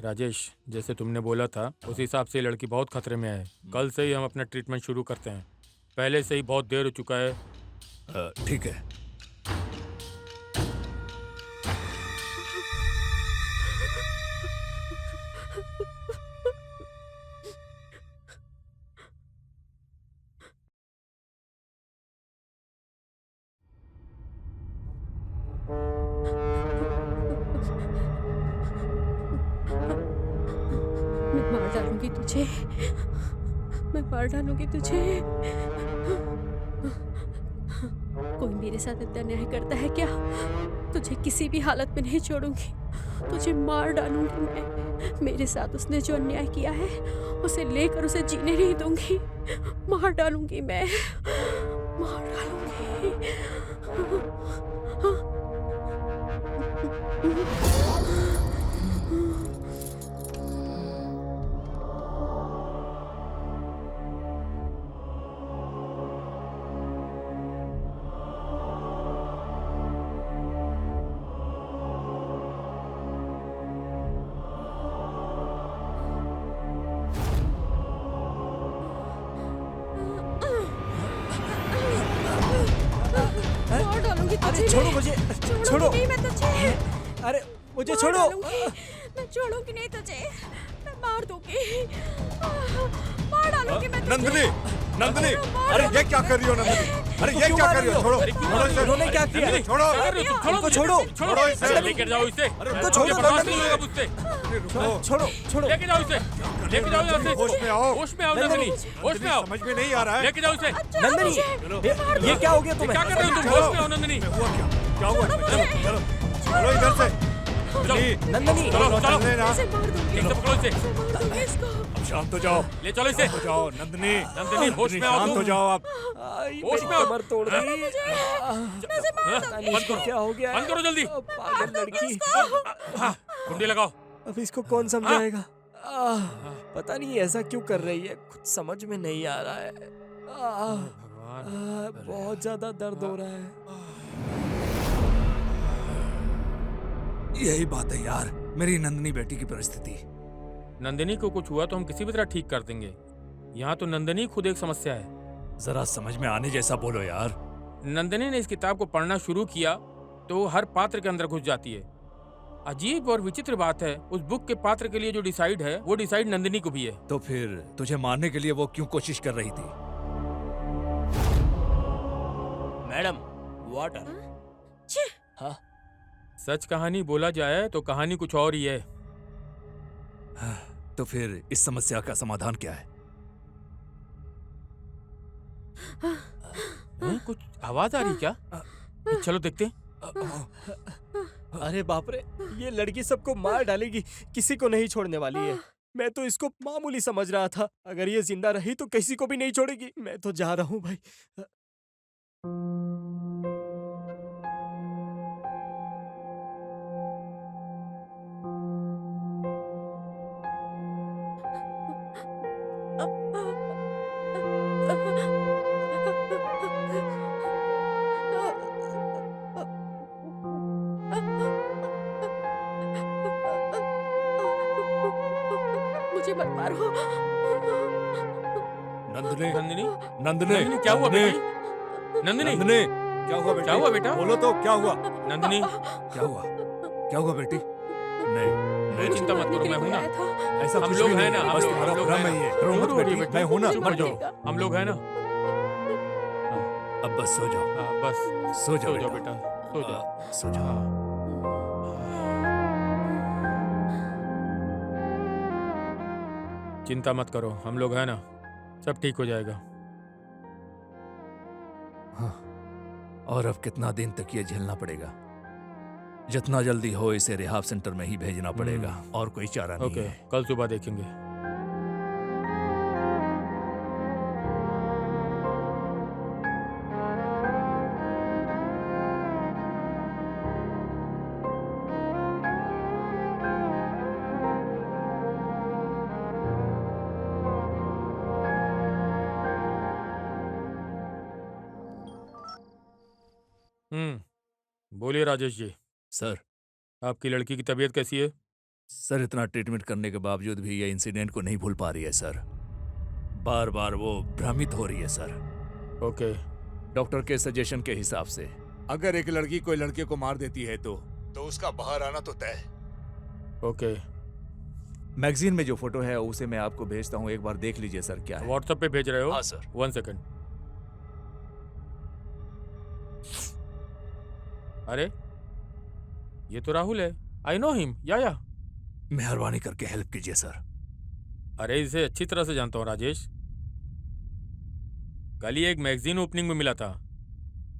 राजेश, जैसे तुमने बोला था उस हिसाब से ये लड़की बहुत खतरे में है। कल से ही हम अपना ट्रीटमेंट शुरू करते हैं। पहले से ही बहुत देर हो चुका है। ठीक है। मैं मार डालूंगी तुझे। मैं मार डालूंगी तुझे। कोई मेरे साथ इतना न्याय करता है क्या? तुझे किसी भी हालत में नहीं छोड़ूंगी। तुझे मार डालूंगी मैं। मेरे साथ उसने जो अन्याय किया है उसे लेकर उसे जीने नहीं दूंगी। मार डालूंगी मैं। मार डालूंगी। मार डालूंगी तुझे। अरे छोड़ो मुझे, छोड़ो। नहीं मैं तुझे। अरे मुझे मार छोड़ो। डालूंगी। मैं छोड़ूंगी नहीं तुझे। मैं मार दूंगी। मार डालूंगी मैं तुझे। नंदिनी, नंदिनी, मार अरे डालूंगी। ये क्या कर रही हो नंदिनी? अरे तो ये क्यों क्या मार कर रही रही हो? हो? छोड़ो, अरे क्यों छोड़ो इसे। उन्होंने क्या किया? नंदिनी, छोड़ो। क्या कर रही हो तुम? उनको मुझे। छोड़ो। छोड़ो इसे। इसे। लेकर जाओ इसे। उनको छोड़ो, मुझे बर्दाश्त नंदिनी। नहीं होगा मुझसे। रुको, छोड़ो, छोड़ो। लेके जाओ इसे। लेके जाओ यहाँ से। होश में आओ। होश में आओ नंदिनी। नंदिनी। होश में आओ। समझ में नहीं आ रहा है। लेके जाओ इसे। नंदिनी, ये क्या हो गया ये तुम्हें? क्या कर रहे हो तुम? होश में आओ नंदिनी। हुआ क्या? क्या हुआ? चलो, चलो, चलो इधर से। चलो। नंदिनी, चलो, चलो। चलने ना। इसे मार दूंगी। ठीक से पकड़ो इसे। मार दूंगी इसको। अब शांत हो जाओ। ले चलो इसे। हो जाओ नंदिनी। नंदिनी, होश में आओ शांत तुम। हो जाओ आप। आई, होश मेरी में आओ। कमर तोड़ दी। पता नहीं बंद इसको करो। क्या हो गया है। बंद करो जल्दी। पागल लड़की। हाँ, कुंडी लगाओ। अब इसको कौन समझाएगा? पता नहीं ऐसा क्यों कर रही है, कुछ समझ में नहीं आ रहा है। बहुत ज्यादा दर्द हो रहा है। यही बात है यार, मेरी नंदनी बेटी की परिस्थिति। नंदिनी को कुछ हुआ तो हम किसी भी तरह ठीक कर देंगे। यहाँ तो नंदिनी खुद एक समस्या है। जरा समझ में आने जैसा बोलो यार। नंदिनी ने इस किताब को पढ़ना शुरू किया तो वो हर पात्र के अंदर घुस जाती है। अजीब और विचित्र बात है, उस बुक के पात्र के लिए जो डिसाइड है वो डिसाइड नंदिनी को भी है। तो फिर तुझे मारने के लिए वो क्यों कोशिश कर रही थी? Madam, water. हाँ, सच कहानी बोला जाए तो कहानी कुछ और ही है। तो फिर इस समस्या का समाधान क्या है? कुछ आवाज आ रही क्या? चलो देखते हैं। अरे बाप रे, ये लड़की सबको मार डालेगी, किसी को नहीं छोड़ने वाली है। मैं तो इसको मामूली समझ रहा था, अगर ये जिंदा रही तो किसी को भी नहीं छोड़ेगी। मैं तो जा रहा हूँ भाई। मुझे मत मारो। नंदनी, नंदिनी, नंदनी, नंदिनी क्या हुआ बेटी? नंदिनी, नंदनी, क्या हुआ बेटी? क्या हुआ बेटा? बोलो तो क्या हुआ? नंदिनी, क्या हुआ? क्या हुआ बेटी? नहीं, नहीं चिंता मत करो, मैं हूं ना। ऐसा हम कुछ लोग भी हैं नहीं, ना, हम बस लोग तुम्हारा हैं भ्रम ना। है ये। रो मत क्यों रो रही है बेटी, बेटी? मैं हूं ना, चुप मर हो जाओ। जाओ। हम लोग हैं ना। अब बस सो जाओ, हाँ, बस सो जाओ सो जाओ बेटा। बेटा, सो जाओ। सो जाओ। हाँ। चिंता मत करो, हम लोग हैं ना, सब ठीक हो जाएगा। हाँ, और अब कितना दिन तक ये झेलना पड़ेगा? जितना जल्दी हो इसे रिहाब सेंटर में ही भेजना पड़ेगा, और कोई चारा नहीं ओके, है। कल सुबह देखेंगे। बोलिए राजेश जी, सर, आपकी लड़की की तबीयत कैसी है? सर इतना ट्रीटमेंट करने के बावजूद भी ये इंसिडेंट को नहीं भूल पा रही है सर। बार बार वो भ्रमित हो रही है सर। ओके, डॉक्टर के सजेशन के हिसाब से अगर एक लड़की कोई लड़के को मार देती है तो उसका बाहर आना तो तय। ओके। मैगजीन में जो फोटो है उसे मैं आपको भेजता हूँ, एक बार देख लीजिए सर क्या है। व्हाट्सएप पे भेज रहे हो? हाँ सर। 1 सेकंड। अरे ये तो राहुल है, आई नो हिम। या मेहरबानी करके हेल्प कीजिए सर। अरे इसे अच्छी तरह से जानता हूँ राजेश, कल ही एक मैगजीन ओपनिंग में मिला था।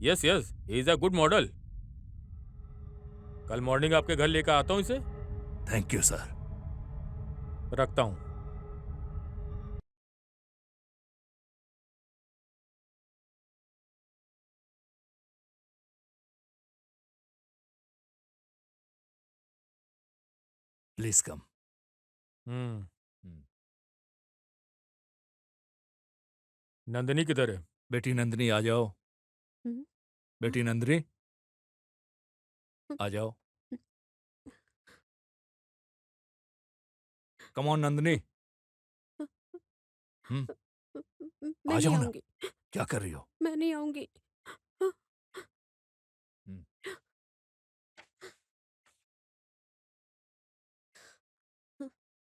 Yes yes, he is a good model. कल मॉर्निंग आपके घर लेकर आता हूँ इसे। Thank you sir. रखता हूँ। Please come. हम्म। नंदिनी किधर है? बेटी नंदिनी आ जाओ। हम्म। बेटी नंदिनी आ जाओ। Come on Nandini. हम्म, मैं आ नहीं जाओ ना। आऊंगी, क्या कर रही हो? मैं नहीं आऊंगी। हम्म,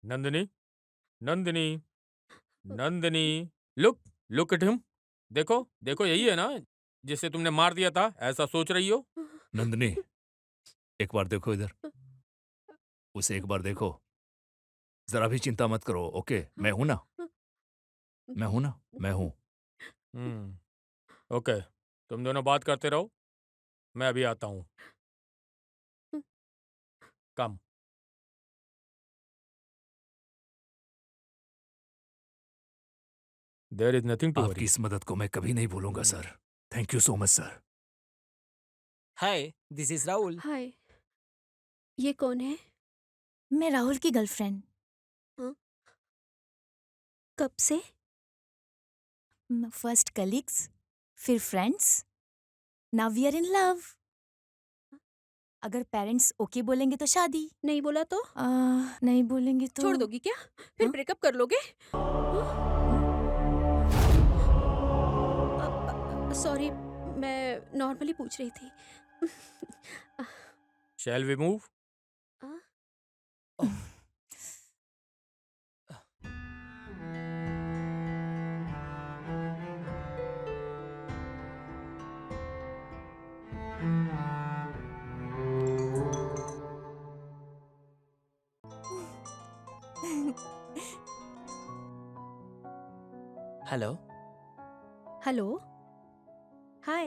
Nandini, Nandini, Nandini, look look at him. देखो देखो, यही है ना जिसे तुमने मार दिया था, ऐसा सोच रही हो? नंदिनी एक बार देखो इधर, उसे एक बार देखो। जरा भी चिंता मत करो, ओके? मैं हूं ना, मैं हूं ना, मैं हूं। ओके, तुम दोनों बात करते रहो, मैं अभी आता हूँ। Come. There is nothing to आपकी वरी। इस मदद को मैं कभी नहीं भूलूंगा sir. Thank you so much sir. Hi, this is Rahul. Hi, ये कौन है? मैं राहुल की गर्लफ्रेंड। कब से? फर्स्ट कलीग्स, फिर friends, now we are in love. अगर पेरेंट्स ओके बोलेंगे तो शादी, नहीं बोला तो नहीं बोलेंगे तो छोड़ दोगी क्या? फिर हाँ? ब्रेकअप कर लोगे? सॉरी, मैं नॉर्मली पूछ रही थी। Shall we move? Hello. Hello, hi,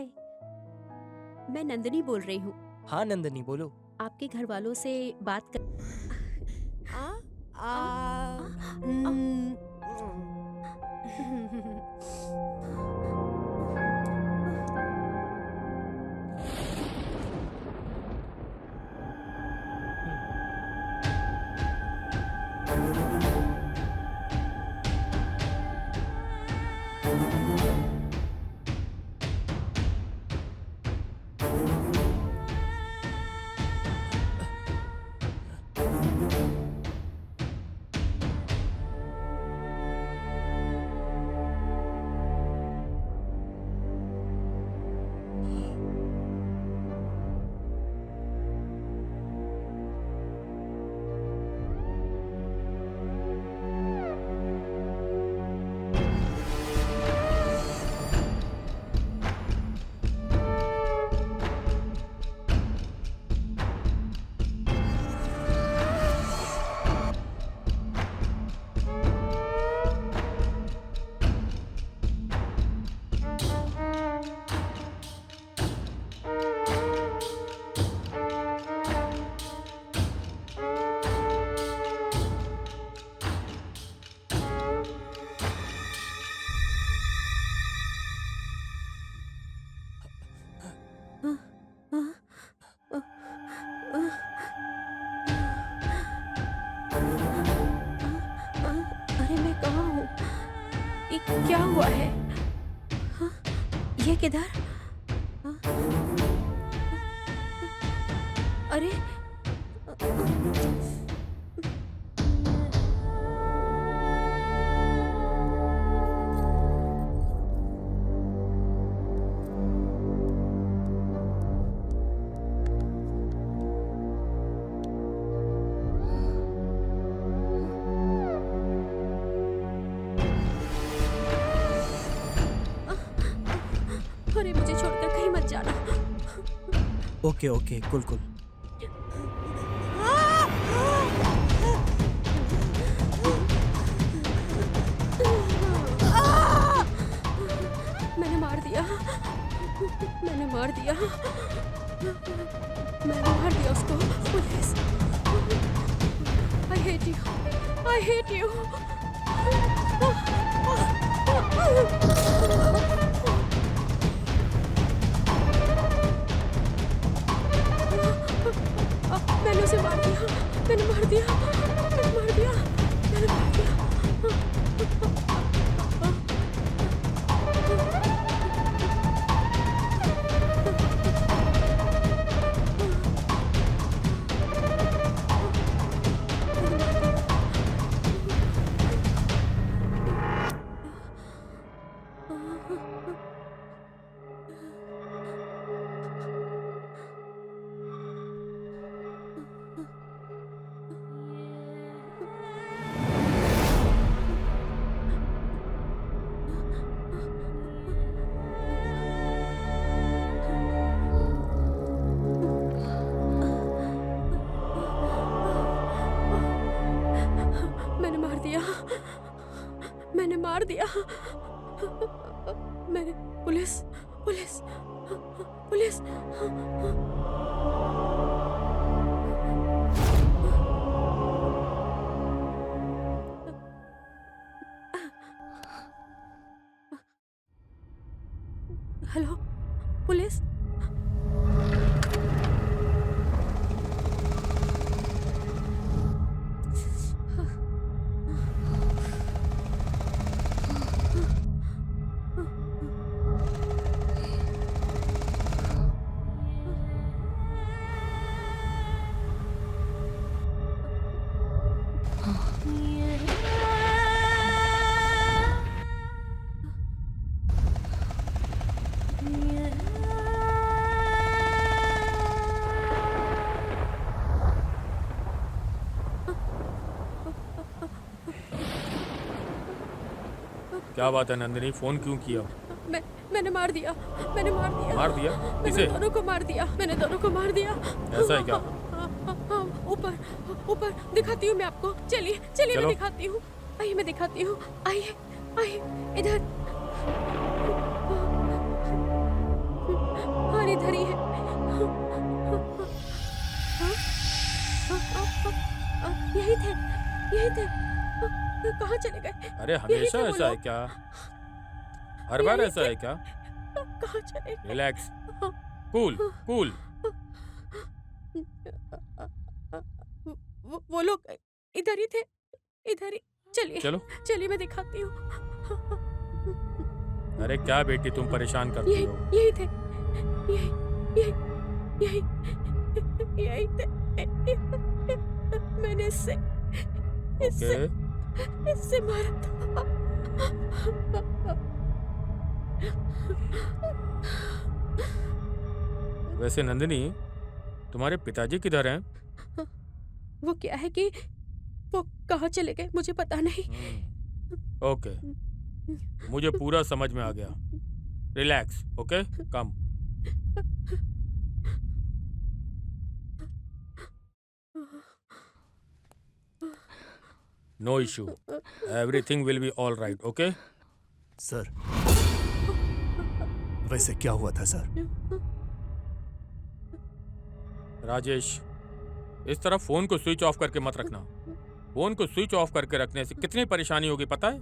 मैं नंदिनी बोल रही हूँ। हाँ नंदनी बोलो। आपके घर वालों से बात कर। आ आ अरे मैं कहाँ हूँ? ये क्या हुआ है? हाँ, ये किधर? हाँ, अरे अरे मुझे छोड़कर कहीं मत जाना। ओके ओके कुल कुल। मैंने मार दिया, मैंने मार दिया, मैंने मार दिया उसको। Police, I hate you, I hate you. मैंने उसे मार दिया, मैंने मार दिया, मैंने मार दिया, मैंने मार दिया। मैंने मार दिया, मैंने मार दिया, मैंने police, police, police. Hello police. क्या बात है नंदिनी, फोन क्यों किया? मैंने मार दिया। मार दिया? मैंने किसे? दोनों को मार दिया। ऐसा है क्या? ऊपर दिखाती हूँ मैं आपको। चलिए मैं चलो। दिखाती हूँ। आइए मैं दिखाती हूँ। आइए इधर। और इधर ही है। यही थे। कहाँ चले गए? अरे हमेशा थे वो ऐसा है लोग। क्या? हर बार यही ऐसा थे। है क्या? कहाँ चले गए? Relax, cool. वो लोग इधर ही थे। चलो। चलिए मैं दिखाती हूँ। अरे क्या बेटी, तुम परेशान करती हो? यही थे। यही थे। मैंने ओके। इससे मारा था। वैसे नंदिनी, तुम्हारे पिताजी किधर हैं? वो क्या है कि वो कहाँ चले गए मुझे पता नहीं। ओके, मुझे पूरा समझ में आ गया। Relax, okay, come. No issue, everything will be all right, okay? Sir, वैसे क्या हुआ था सर? राजेश, इस तरह फोन को स्विच ऑफ करके मत रखना। फोन को स्विच ऑफ करके रखने से कितनी परेशानी होगी पता है?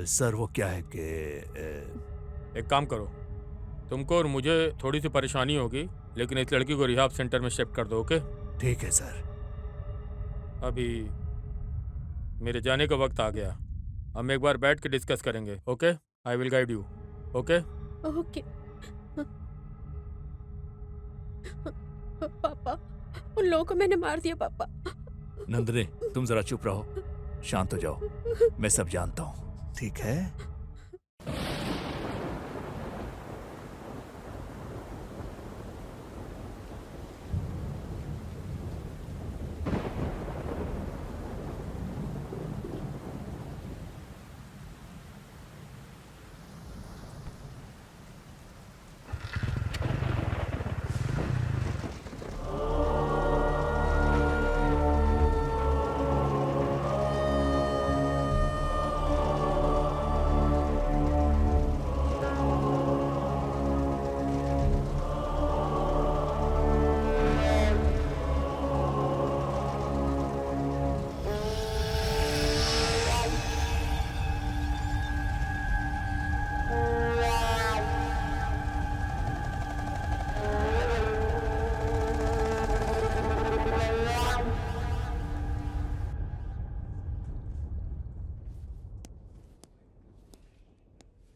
सर वो क्या है कि एक काम करो, तुमको और मुझे थोड़ी सी परेशानी होगी, लेकिन इस लड़की को रिहाब सेंटर में शिफ्ट कर दो, ओके? ठीक है सर। अभी मेरे जाने का वक्त आ गया। हम एक बार बैठ के डिस्कस करेंगे, okay? I will guide you, okay? Okay. पापा, उन लोगों को मैंने मार दिया पापा। नंदनी, तुम जरा चुप रहो, शांत हो जाओ। मैं सब जानता हूँ, ठीक है?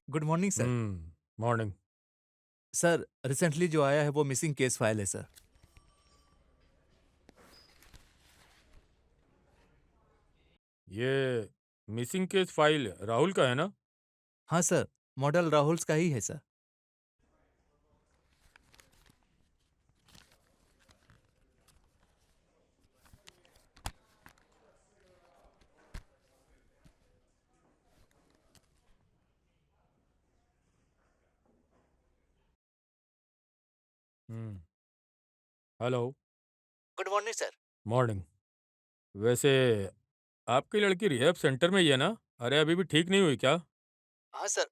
Good morning sir. Morning. Sir, recently जो आया है वो मिसिंग केस फाइल है सर। ये मिसिंग केस फाइल राहुल का है ना? हाँ सर, मॉडल राहुल्स का ही है sir. Hello. Good morning sir. Morning. वैसे आपकी लड़की रिहैब सेंटर में ही है ना? अरे अभी भी ठीक नहीं हुई क्या? हाँ सर।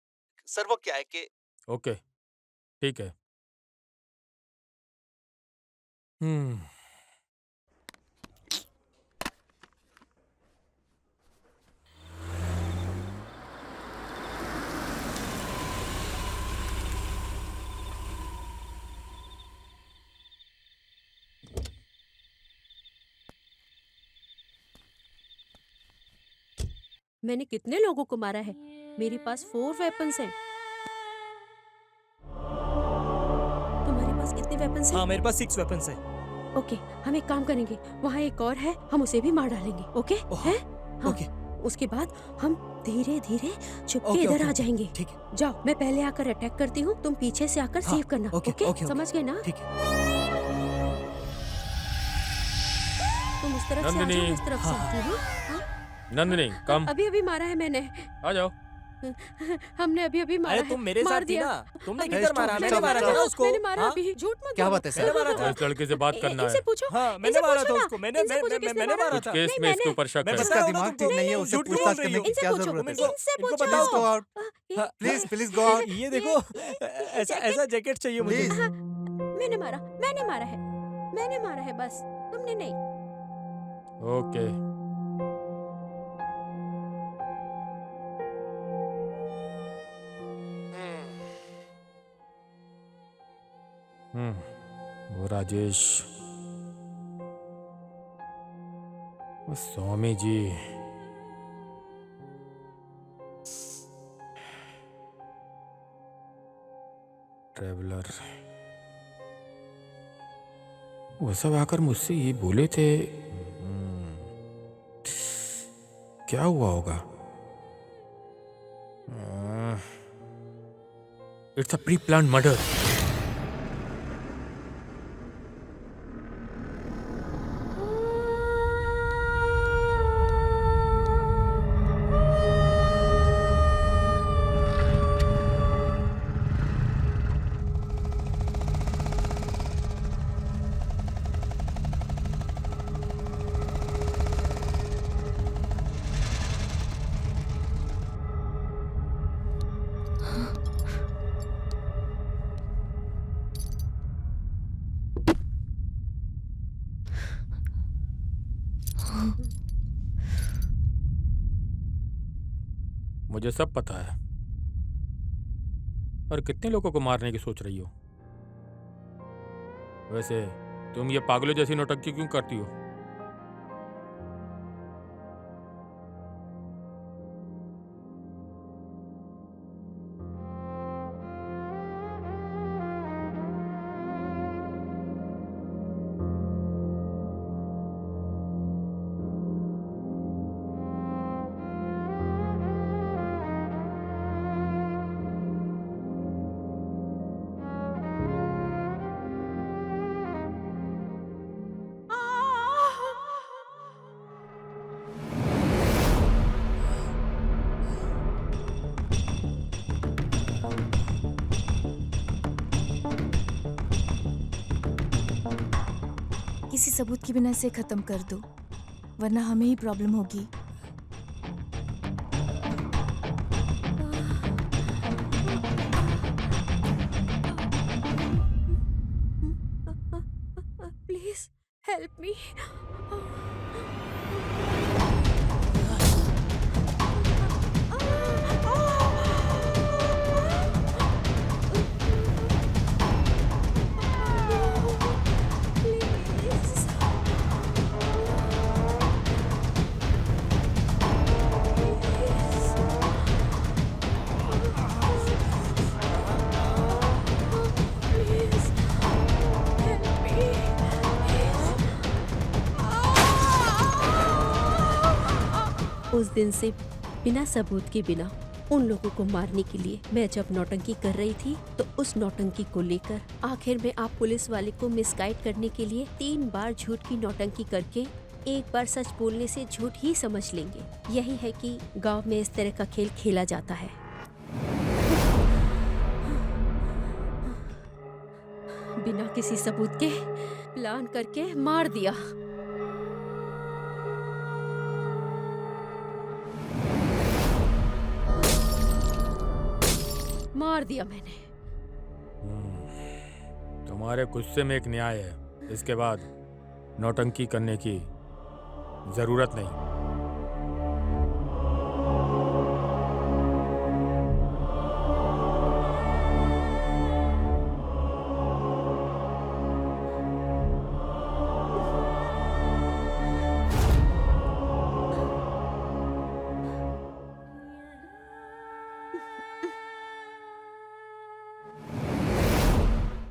सर वो क्या है कि ओके, ठीक है। हम्म मैंने कितने लोगों को मारा है? मेरे पास 4 वेपन्स हैं। तुम्हारे पास कितने वेपन्स हैं? हाँ, मेरे पास 6 वेपन्स है। ओके, हम एक काम करेंगे, वहाँ एक और है, हम उसे भी मार डालेंगे। ओके? ओह, है? हाँ। ओके। उसके बाद हम धीरे धीरे चुपके ओके, इधर ओके, आ जाएंगे। ठीक है। जाओ, मैं पहले आकर अटैक करती हूँ, तुम पीछे से आकर हाँ, सेव करना। ओके, ओके, ओके, समझ गए ना? ठीक है। तुम इस तरफ से आ नंदिनी। जाओ, मैं इस तरफ से हाँ, आती हूँ। हाँ? नंदिनी कम अभी अभी मारा है मैंने। आ जाओ। हमने अभी अभी मारा अरे है। तुम मेरे मार साथ थी दिया। ना, तुमने अबे, किधर मारा? stop, मैंने stop, मारा था stop. ना उसको। मैंने मारा हाँ? अभी, झूठ मत क्या बोलो। बात है, सर? मैंने मारा था। इस लड़के से बात करना इनसे है। पूछो। हाँ, मैंने इनसे मारा पूछो था ना। उसको। मैंने इनसे पूछो किसने मैंने मारा कुछ था। केस नहीं, में इसके मैंने- ऊपर शक मैं है। बता इसका रहा हूँ ना दिमाग तुमको। ठीक नहीं है, उसे झूठ क्यों पूछताछ बोल रही करने हो? की इनसे क्या पूछो, जरूरत है? इनसे इनको पूछो। बताओ Go out. ये- प्लीज ये- प्लीज गो आउट। ये देखो, ऐसा ऐसा जैकेट चाहिए मुझे। प्लीज। मैंने मारा है, मैंने मारा है, बस तुमने नहीं। ओके। वो राजेश, वो स्वामी जी, ट्रेवलर, वो सब आकर मुझसे ये बोले थे। क्या हुआ होगा? It's a pre plan murder. मुझे सब पता है। और कितने लोगों को मारने की सोच रही हो? वैसे तुम ये पागलों जैसी नौटंकी क्यों करती हो? किसी सबूत के बिना इसे खत्म कर दो, वरना हमें ही प्रॉब्लम होगी। Please help me. उस दिन से बिना सबूत के बिना उन लोगों को मारने के लिए मैं जब नौटंकी कर रही थी, तो उस नौटंकी को लेकर आखिर में आप पुलिस वाले को मिसगाइड करने के लिए 3 बार झूठ की नौटंकी करके एक बार सच बोलने से झूठ ही समझ लेंगे। यही है कि गांव में इस तरह का खेल खेला जाता है। बिना किसी सबूत के प्लान करके मार दिया। मार दिया मैंने। तुम्हारे गुस्से में एक न्याय है। इसके बाद नौटंकी करने की जरूरत नहीं।